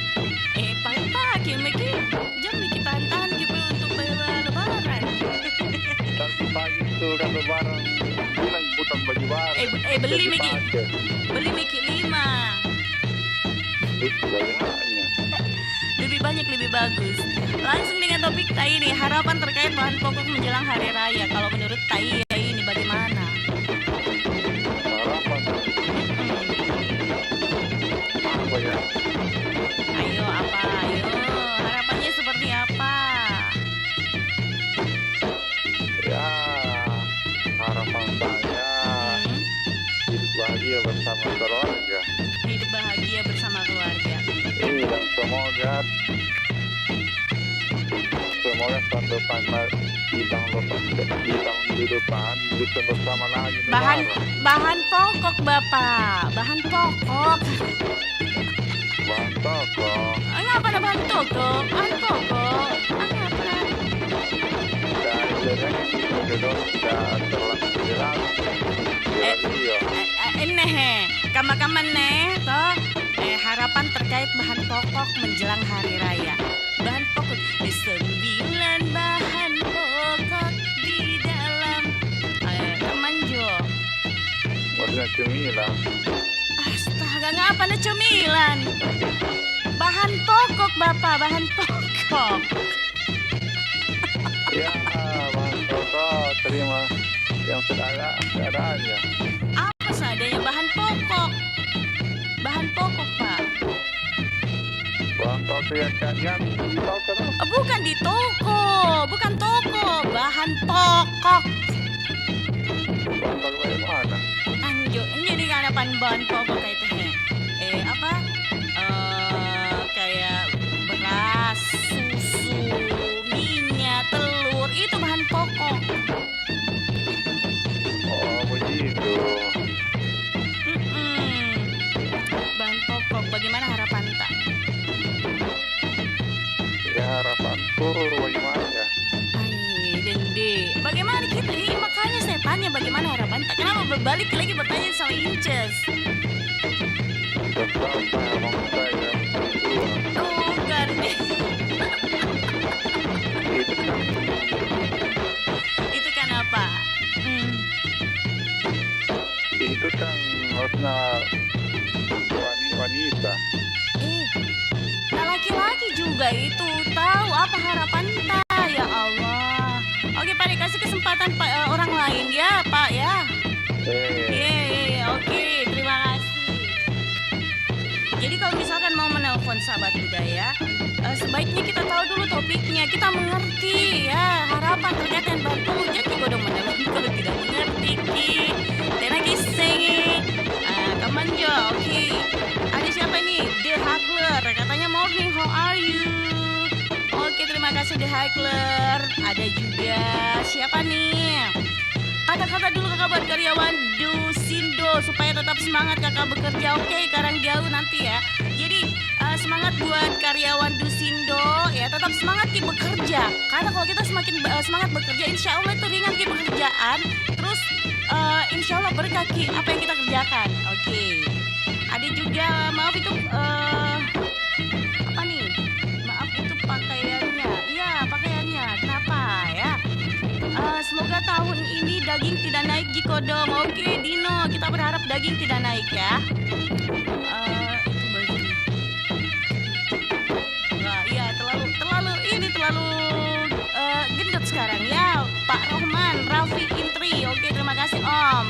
Pakai, jam kita tahan gitu untuk bayar lebaran. Tapi pagi itu kan lebaran, bilang bukan baju baru. Beli Miki 5. Lebih banyak lebih bagus. Langsung dengan topik Tai ini, harapan terkait bahan pokok menjelang hari raya. Kalau menurut Tai ini bagaimana? Harapan apa ya? Ayo harapannya seperti apa? Ya, harapan saya hidup bahagia bersama keluarga. Hidup bahagia bersama keluarga. Dan semoga tahun depan di tahun depan bisa bersama lagi. Bahan pokok Bapak, bahan pokok. Ngapa ada bahan pokok? Bahan pokok. Ngapa? Kaman nih, toh harapan terkait bahan pokok menjelang hari raya. Bahan pokok 9 bahan pokok di dalam kemanjo. Maksudnya cemilan. Astaga, ngapa ada cemilan? Bahan pokok Bapak, bahan pokok. Ya, bahan pokok terima yang seadanya. Apa seadanya bahan pokok? Bahan pokok Pak. Bahan pokok yang di toko. Bukan di toko, bukan toko, bahan pokok. Bahan pokok bagaimana? Anjo, jadi kan bahan pokok kayak itu kayak beras, susu, minyak, telur, itu bahan pokok. Oh begitu. Bahan pokok, bagaimana harapan tak? Ya harapanku bagaimana ya? Dende, bagaimana kita? Makanya saya tanya bagaimana harapan tak? Kenapa berbalik lagi bertanya sama Inces? Bukan deh. Itu kan apa? Itu kan harusnya wanita. Nah laki-laki juga itu tahu apa harapan tak, ya Allah. Oke Pak, dikasih kesempatan orang lain ya Pak ya. Oke, terima kasih. Jadi kalau misalkan mau menelpon sahabat budaya, sebaiknya kita tahu dulu topiknya, kita mengerti ya harapan terkait dengan bahan pokok. Jadi gue udah menelpon kalau tidak mengerti Ki. Tenagi sengi, kemanjo, oke. Ada siapa nih? The Hackler, katanya morning, how are you? Oke, terima kasih The Hackler. Ada juga siapa nih? Kata-kata dulu kakak buat karyawan Dusindo supaya tetap semangat kakak bekerja. Oke, sekarang jauh nanti ya. Jadi semangat buat karyawan Dusindo ya, tetap semangat Ki bekerja. Karena kalau kita semakin semangat bekerja, insya Allah itu ringan Ki pekerjaan. Terus insya Allah berkah Ki apa yang kita kerjakan. Oke. Ada juga maaf itu apa nih? Maaf itu pakaiannya. Iya pakaiannya. Kenapa ya? Semoga tahun ini dagang daging tidak naik Jikodong. Oke Dino, kita berharap daging tidak naik ya. Itu bajunya. Wah, iya terlalu gendut sekarang ya. Pak Rohman, Raffi Intri. Oke, terima kasih Om.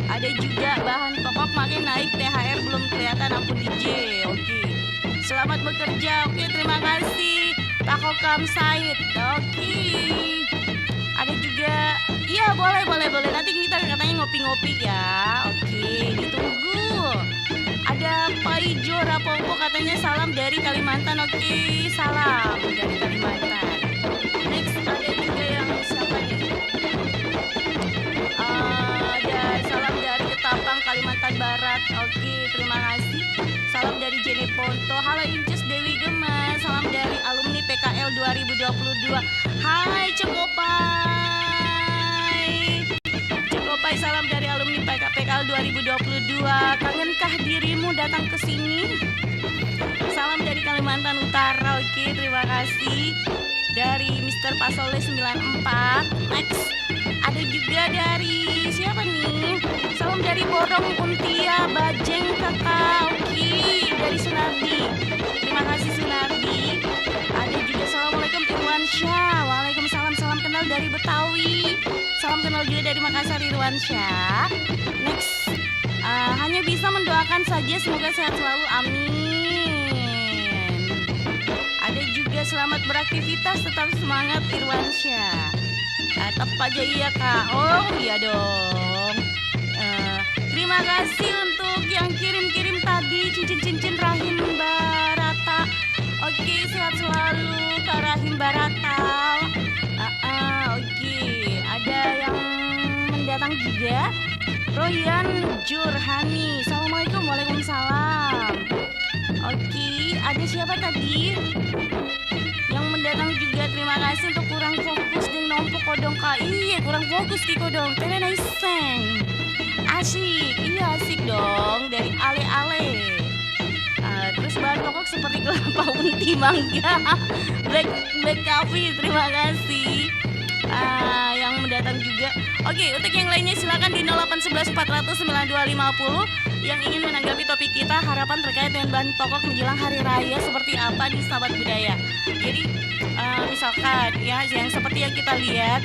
Ada juga bahan pokok makin naik, THR belum kelihatan, ampun DJ. Oke. Selamat bekerja. Oke, terima kasih Pak Kokam Said. Oke. Ada juga, iya boleh. Nanti kita katanya ngopi-ngopi ya. Oke, ditunggu. Ada Pak Ijo Rapopo katanya salam dari Kalimantan. Oke, salam dari Kalimantan. Next ada juga yang siapa nih? Ada salam dari Ketapang Kalimantan Barat. Oke, terima kasih. Salam dari Jenny Ponto. Halo Incus Dewi Gema. Salam dari alumni PKL 2022. Hai Cokopai, salam dari alumni PKL 2022. Kangenkah dirimu datang ke sini? Salam dari Kalimantan Utara. Oke, terima kasih. Dari Mr. Pasole 94. Next ada juga dari siapa nih? Salam dari Borong Untia Bajeng Kakak. Oke, dari Sunardi. Terima kasih Sunardi. Ada juga Assalamualaikum Irwansyah. Waalaikumsalam, salam kenal dari Betawi. Salam kenal juga dari Makassar Irwansyah. Next hanya bisa mendoakan saja, semoga sehat selalu, amin. Ada juga selamat beraktivitas, tetap semangat Irwansyah. Tetap aja iya Kak. Oh iya dong. Terima kasih untuk yang kirim-kirim tadi cincin-cincin Rahim Barata. Oke, sehat selalu Kak Rahim Barata. Oke, ada yang mendatang juga. Royan Jurhani. Assalamualaikum. Waalaikumsalam. Oke, ada siapa tadi yang mendatang juga? Terima kasih untuk kurang fokus dengan nompok kodong Kak. Iya, kurang fokus ki kodong. Tene naiseng. Asik, iya asik dong. Dari Ale-ale. Terus bahan pokok seperti kelapa unti, mangga, black coffee. Terima kasih yang mendatang juga. Oke, untuk yang lainnya silakan di 0811 400 9250 yang ingin menanggapi topik kita, harapan terkait dengan bahan pokok menjelang hari raya seperti apa di Sahabat Budaya. Jadi misalkan ya yang seperti yang kita lihat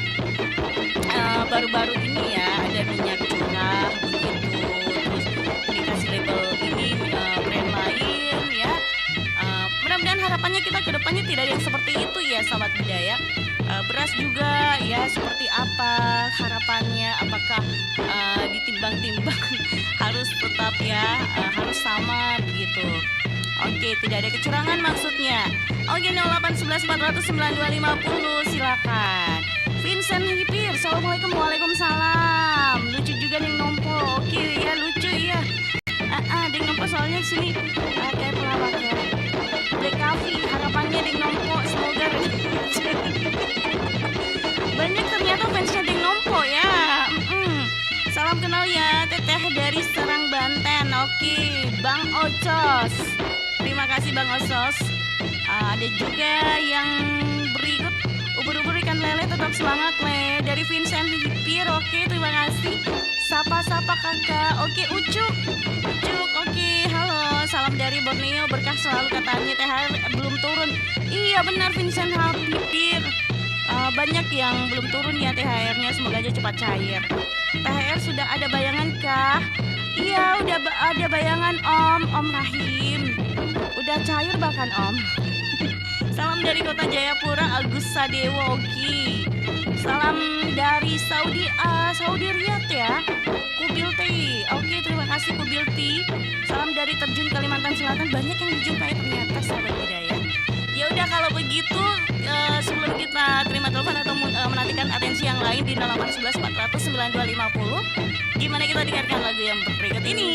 baru-baru ini ya, ada minyak curah begitu, terus dikasih label ini brand lain ya. Mudah-mudahan harapannya kita ke depannya tidak ada yang seperti itu ya Sahabat Budaya. Beras juga ya seperti apa harapannya, apakah ditimbang-timbang harus tetap ya harus sama begitu. Oke, tidak ada kecurangan maksudnya. Oke, 0811 400 9250 silakan. Vincent Hipir, Assalamualaikum. Waalaikumsalam. Lucu juga Deng Nompo. Oke ya, lucu ya. Deng Nompo soalnya sini kayak pelawak ya. Black Coffee, harapannya Deng Nompo semoga banyak ternyata fansnya Deng Nompo ya. Salam kenal ya, Teteh dari Serang Banten. Oke, Bang Ocos. Terima kasih Bang Ocos. Ada juga yang berikut, ubur-ubur ikan lele tetap semangat le. Dari Vincent Hipir. Oke, terima kasih. Sapa-sapa kakak. Oke, Ucuk. Oke, halo. Salam dari Borneo, berkah selalu katanya. THR belum turun. Iya benar Vincent Hipir. Banyak yang belum turun ya THR-nya, semoga aja cepat cair. THR sudah ada bayangan kah? Iya, udah ada bayangan Om Rahim. Udah cair bahkan Om. Salam dari Kota Jayapura, Agus Sadewo. Oke. Salam dari Saudi Riyadh ya, Kubilti. Oke, terima kasih Kubilti. Salam dari Terjun Kalimantan Selatan, banyak yang dijumpai ternyata Sahabat Budaya. Ya udah kalau begitu sebelum kita terima telepon atau menantikan atensi yang lain di 0811 400 9250, gimana kita dengarkan lagu yang berikut ini?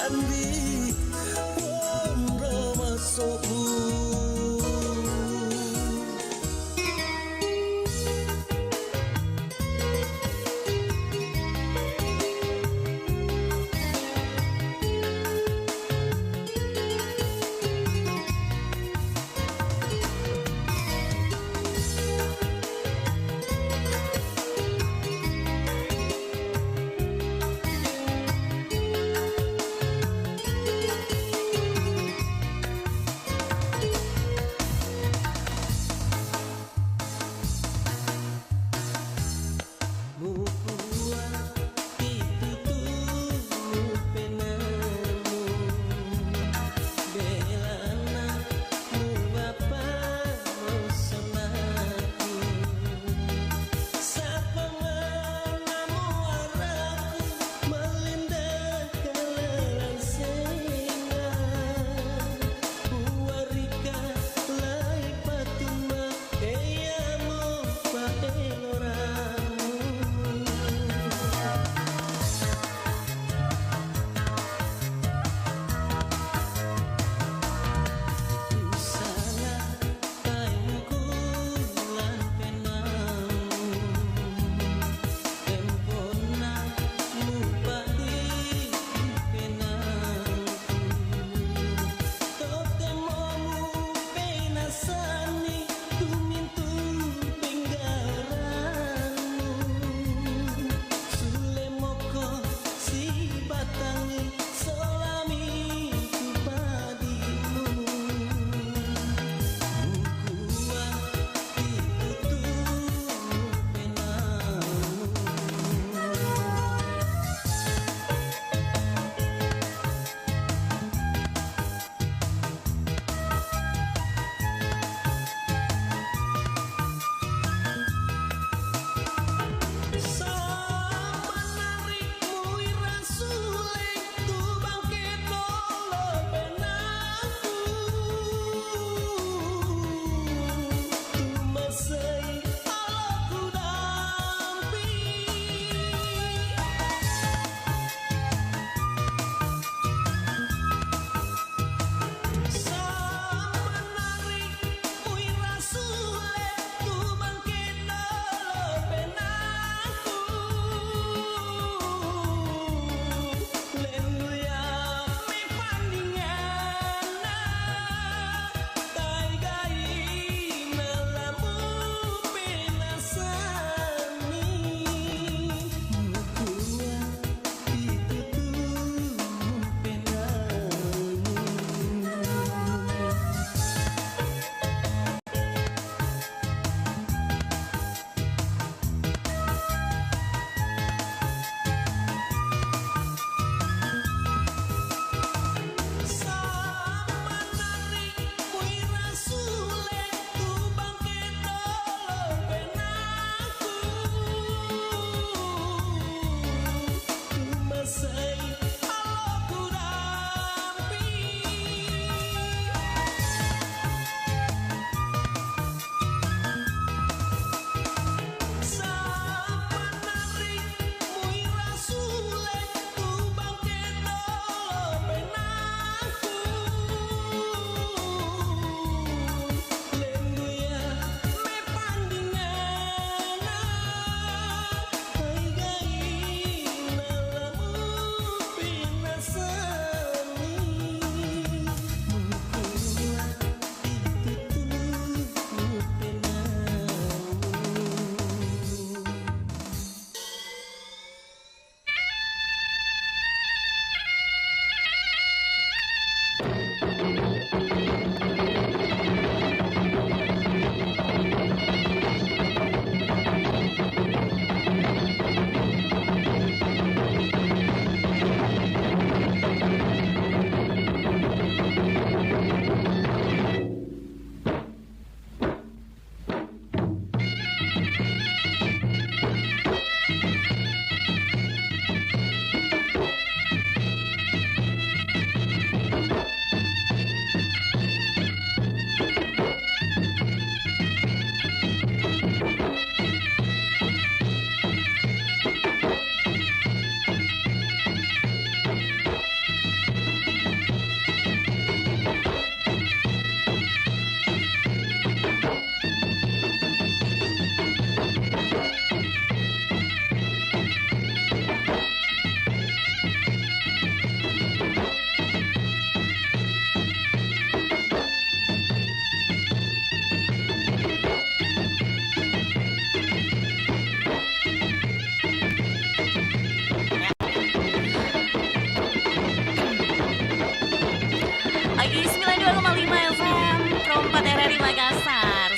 andi wondro masukku.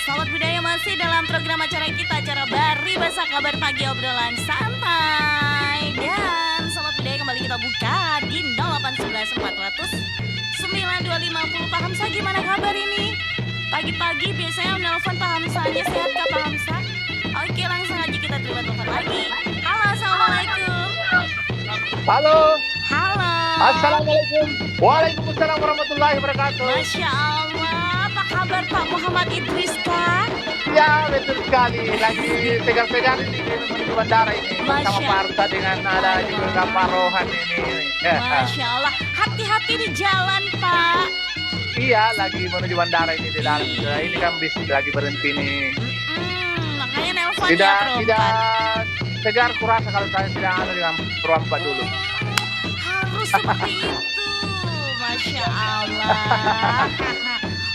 Sahabat budaya masih dalam program acara kita, acara Bari Basa Kabar Pagi Obrolan Santai. Dan Sahabat budaya kembali kita buka di 0811 400 9250. Pak Hamsa gimana kabar ini? Pagi-pagi biasanya menelpon Pak Hamsanya, sehat kah Pak Hamsa? Oke, langsung aja kita terima telepon lagi. Halo, assalamualaikum. Halo. Halo. Assalamualaikum. Waalaikumsalam warahmatullahi wabarakatuh. Masya Allah, apa kabar Pak Muhammad Idris kah? Ya, betul sekali. Lagi segar-segar ini menuju bandara ini. Bersama Pak Arta dengan ada juga Pak Rohan ini. Masya Allah, hati-hati di jalan Pak. Iya, lagi menuju bandara ini di dalam. Ini kan bis lagi berhenti nih. Makanya nelpon Tidak, ya tidak segar kurasa kalau saya tidak dengan perempat dulu. Harus seperti itu, Masya Allah.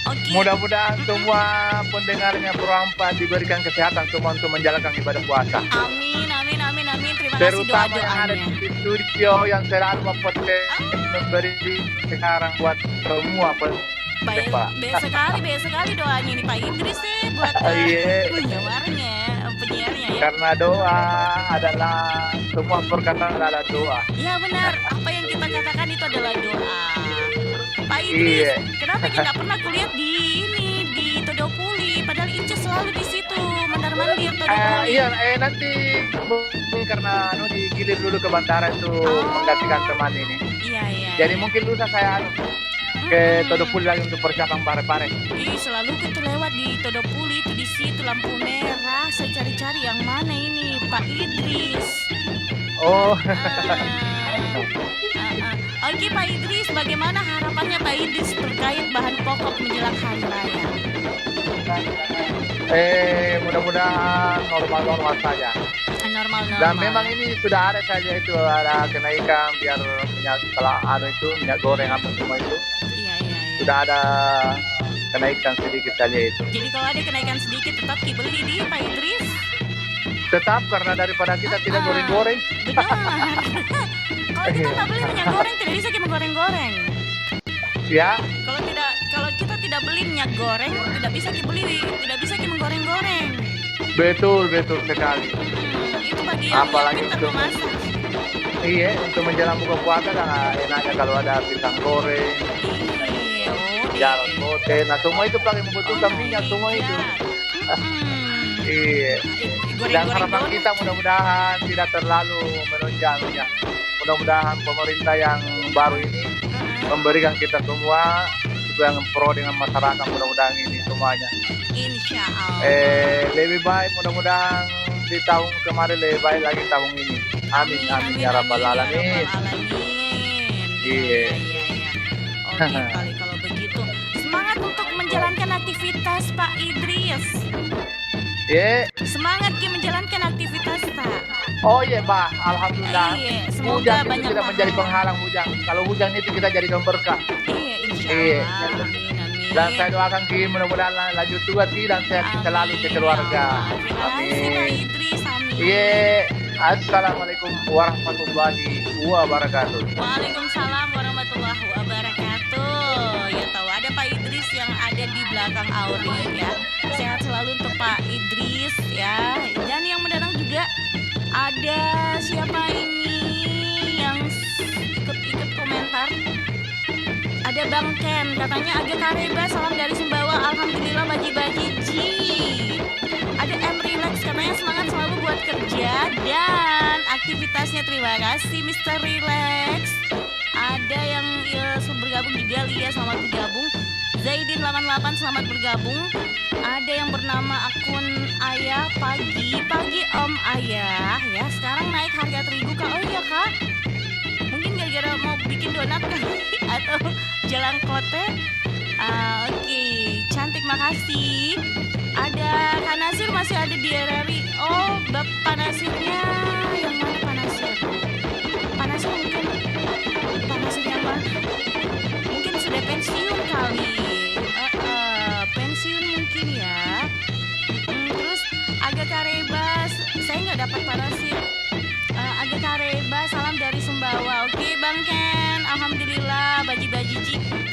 Oke. Mudah-mudahan semua pendengarnya perempat diberikan kesehatan semua untuk menjalankan ibadah puasa. Amin, amin, amin, amin. Terima kasih Terutama yang ada doa-doanya. di studio yang selalu memberi sekarang buat semua Baik sekali doanya ini Pak Idris sih buat penyiarnya ya. Karena doa adalah semua perkataan adalah doa. Iya benar, apa yang kita katakan itu adalah doa. Pak Idris, kenapa kita pernah kuliah di Todopuli, padahal Ince selalu di situ mondar-mandir Todopuli. Iya, nanti karena digilir dulu ke bandara itu menggantikan teman ini. Iya. Jadi mungkin lusa saya ke Todopuli lagi untuk persiapan pare-pare. Selalu kita lewat di Todopuli itu di situ lampu merah. Saya cari-cari yang mana ini Pak Idris. Oh. Oke Pak Idris, bagaimana harapannya Pak Idris terkait bahan pokok menjelang hari raya? Mudah-mudahan normal-normal saja. Normal. Dan memang ini sudah ada saja itu ada kenaikan biar minyak minyak goreng apa semua itu. Iya. Sudah ada kenaikan sedikit saja itu. Jadi kalau ada kenaikan sedikit tetap dibeli di Pak Idris? Tetap karena daripada kita tidak goreng-goreng. Benar. Kalau kita tak beli minyak goreng tidak bisa kita goreng-goreng. Ya. Kalau kita tidak beli minyak goreng tidak bisa kita menggoreng-goreng. Betul sekali. Itu bagi yang pintar memasak. Iya, untuk menjelang buka puasa kan enaknya kalau ada pisang goreng, jalan bote, nah semua itu paling membutuhkan minyak semua itu. Iya. Dan harapan kita mudah-mudahan tidak terlalu menunjang minyak. Mudah-mudahan pemerintah yang baru ini memberikan kita semua yang pro dengan masyarakat, mudah-mudahan ini semuanya. Insya Allah. Lebih baik mudah-mudahan di tahun kemarin lebih baik lagi tahun ini. Amin ya rabbal alamin. Iya. Oke kali kalau begitu. Semangat untuk menjalankan aktivitas Pak Idris. Semangat menjalankan aktivitas Pak. Oh iya Pak, alhamdulillah. Semoga hujan itu banyak tidak menjadi penghalang hujan. Kalau hujan itu kita jadikan berkah. Insya Allah. Amin. Dan saya doakan Ki mudah-mudahan lanjut tua Ki dan sehat selalu ke keluarga. Amin. Iya. Assalamualaikum warahmatullahi wabarakatuh. Waalaikumsalam warahmatullahi wabarakatuh. Ya tahu ada Pak Idris yang ada di belakang Auri ya. Sehat selalu untuk Pak Idris ya. Dan yang mendatang juga ada siapa ini yang ikut komentar? Ada Bang Ken, katanya agak kareba, salam dari Sumbawa, alhamdulillah baji-baji ji. Ada M Relax, katanya semangat selalu buat kerja dan aktivitasnya, terima kasih Mr. Relax. Ada yang bergabung juga, Lia selamat bergabung. Zaidin 88 selamat bergabung. Ada yang bernama akun Ayah Pagi Om Ayah ya. Sekarang naik harga terigu Kak. Oh iya Kak, mungkin gara-gara mau bikin donat kali atau jalan kote. Oke, cantik, makasih. Ada Kak Nasir masih ada di RRI. Oh, Bapak Nasirnya yang mana Pak Nasir? Pak Nasir mungkin Pak Nasir yang mana? Mungkin sudah pensiun kali. Pensiun mungkin ya. Terus agak karebas, saya nggak dapat Pak Nasir. Agak karebas, salam dari Sumbawa. Oke Bang Ken, alhamdulillah baji-baji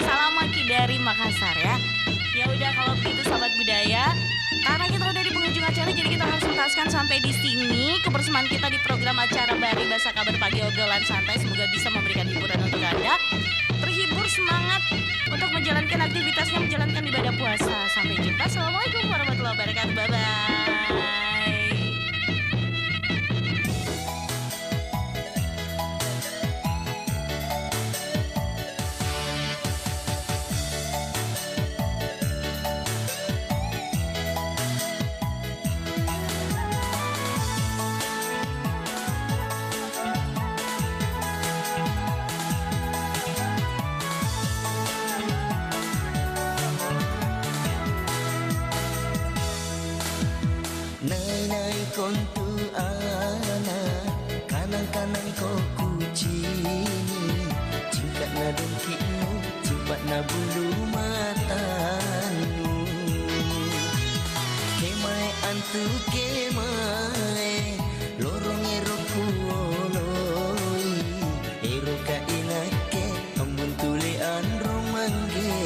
salam Maki dari Makassar ya. Ya udah kalau begitu sahabat budaya, Karena kita udah di penghujung acara, jadi kita harus mentaskan sampai di sini kebersamaan kita di program acara Bari Bahasa Kabar Pagi Obrolan Santai. Semoga bisa memberikan hiburan untuk Anda, terhibur, semangat untuk menjalankan aktivitasnya, menjalankan ibadah puasa. Sampai jumpa. Assalamualaikum warahmatullahi wabarakatuh. Bye-bye. Nai kontu ana kanan ko kucini cingkat na dengkinu cimpat na bulu matanu kemai antu kemai lorong eroku oloi eroka inake ambun tulian romanggenu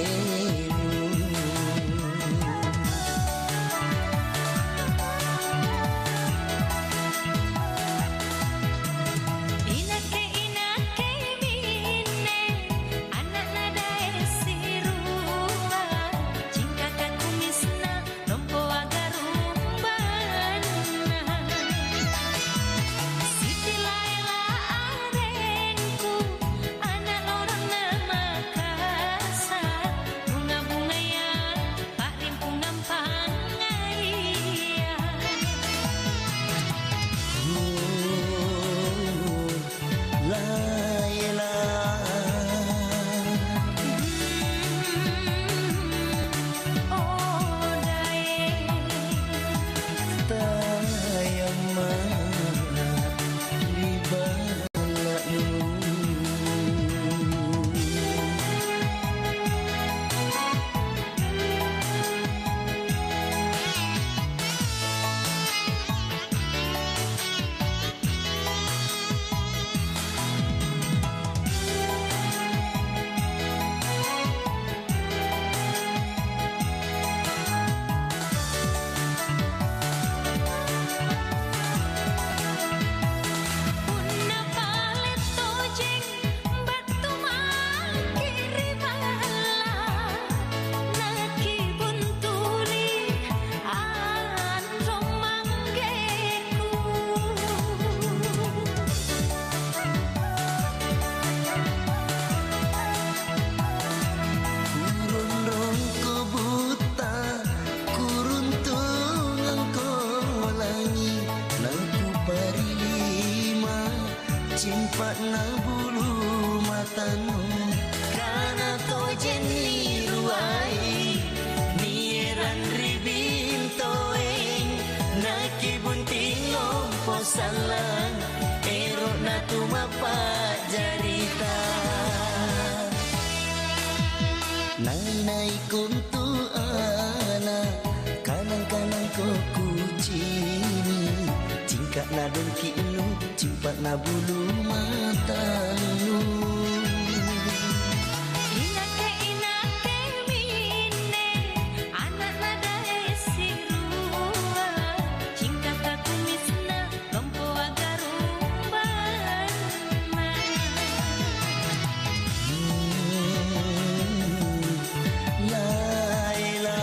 cimpat na bulu matanu kana to jenni ruai nieran ribin toeng naki bunting ngompo salang ero na tumapa jarita nai kuntu ana kanan ko kucini cingkat na dengki inu cimpat na bulu matanu inake mine anak nada esirua cingkat ka kumisna lompo agarumban Laila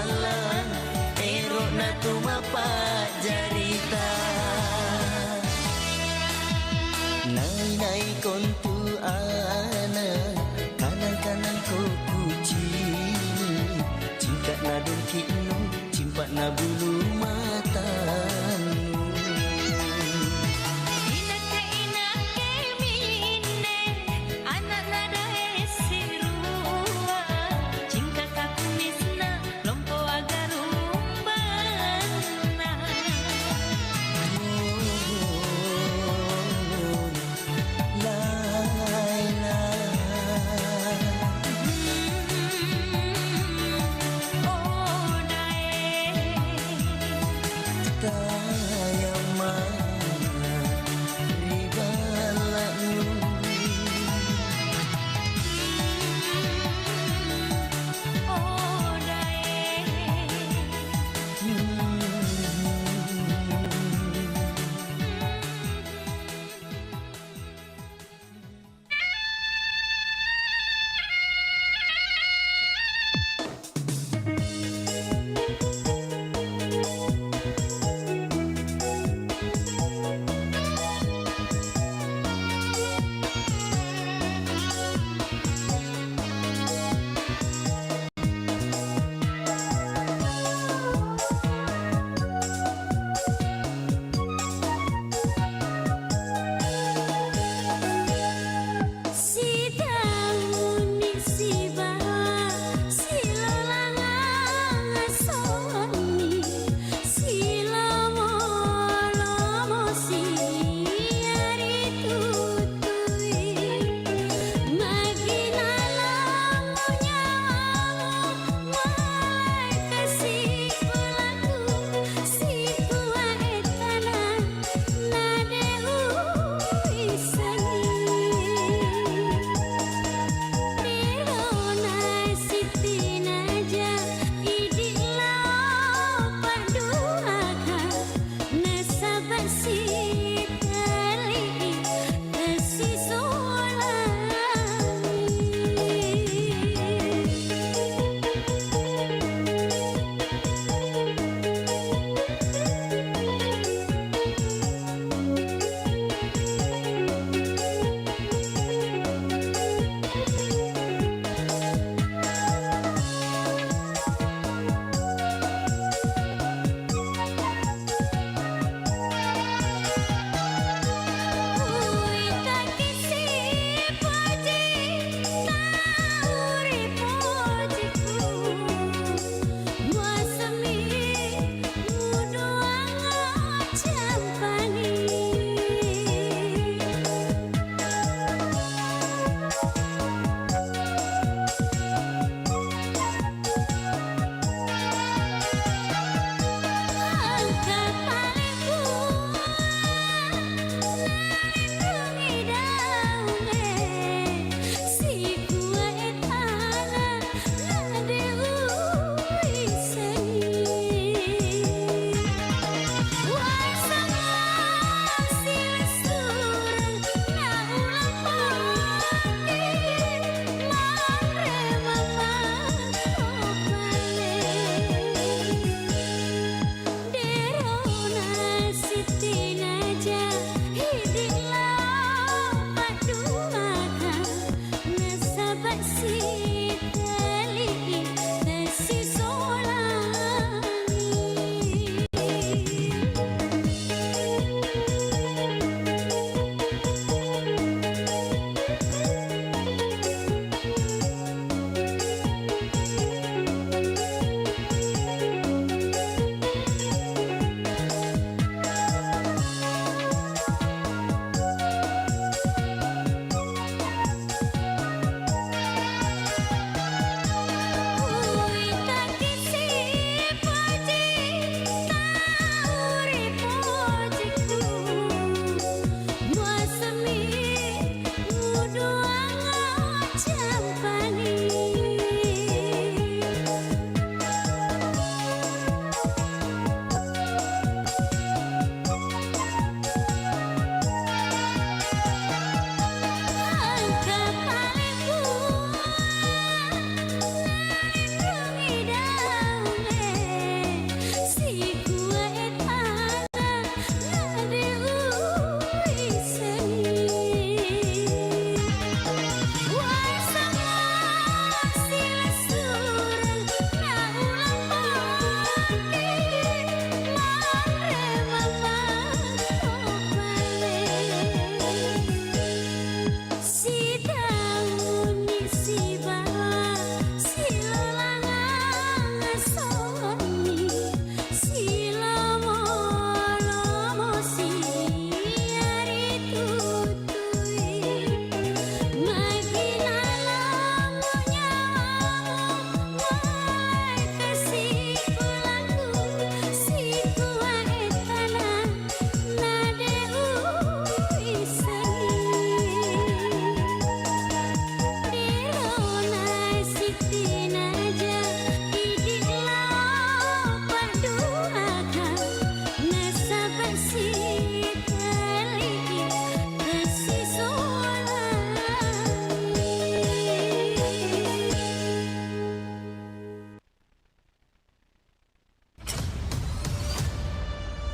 salah erok na tumapa jarita nai kontu ana kanan ko kucing cingkat na dengkinu cimpak na bulu matanu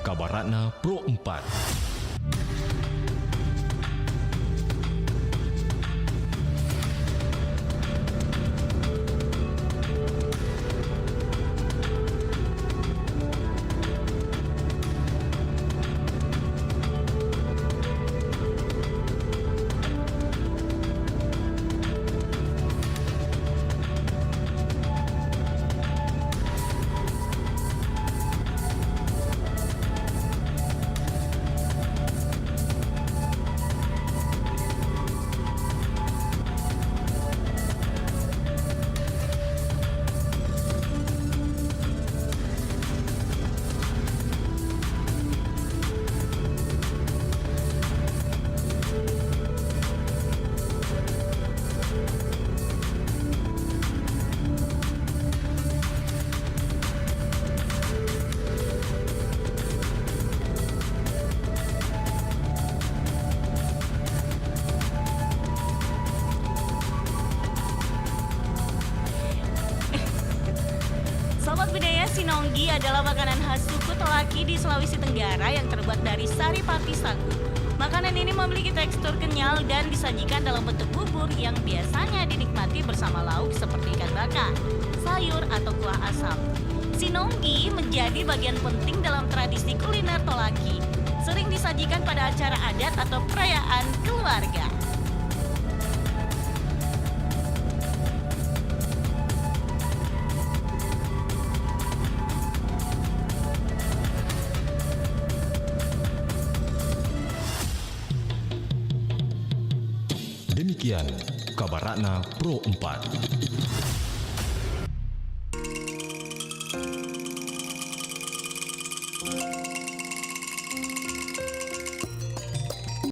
Kabaratna Pro 4. Sobat budaya, sinonggi adalah makanan khas suku Tolaki di Sulawesi Tenggara yang terbuat dari sari pati sagu. Makanan ini memiliki tekstur kenyal dan disajikan dalam bentuk bubur yang biasanya dinikmati bersama lauk seperti ikan bakar, sayur, atau kuah asam. Sinonggi menjadi bagian penting dalam tradisi kuliner Tolaki. Sering disajikan pada acara adat atau perayaan keluarga. Demikian Kabaratna Pro 4.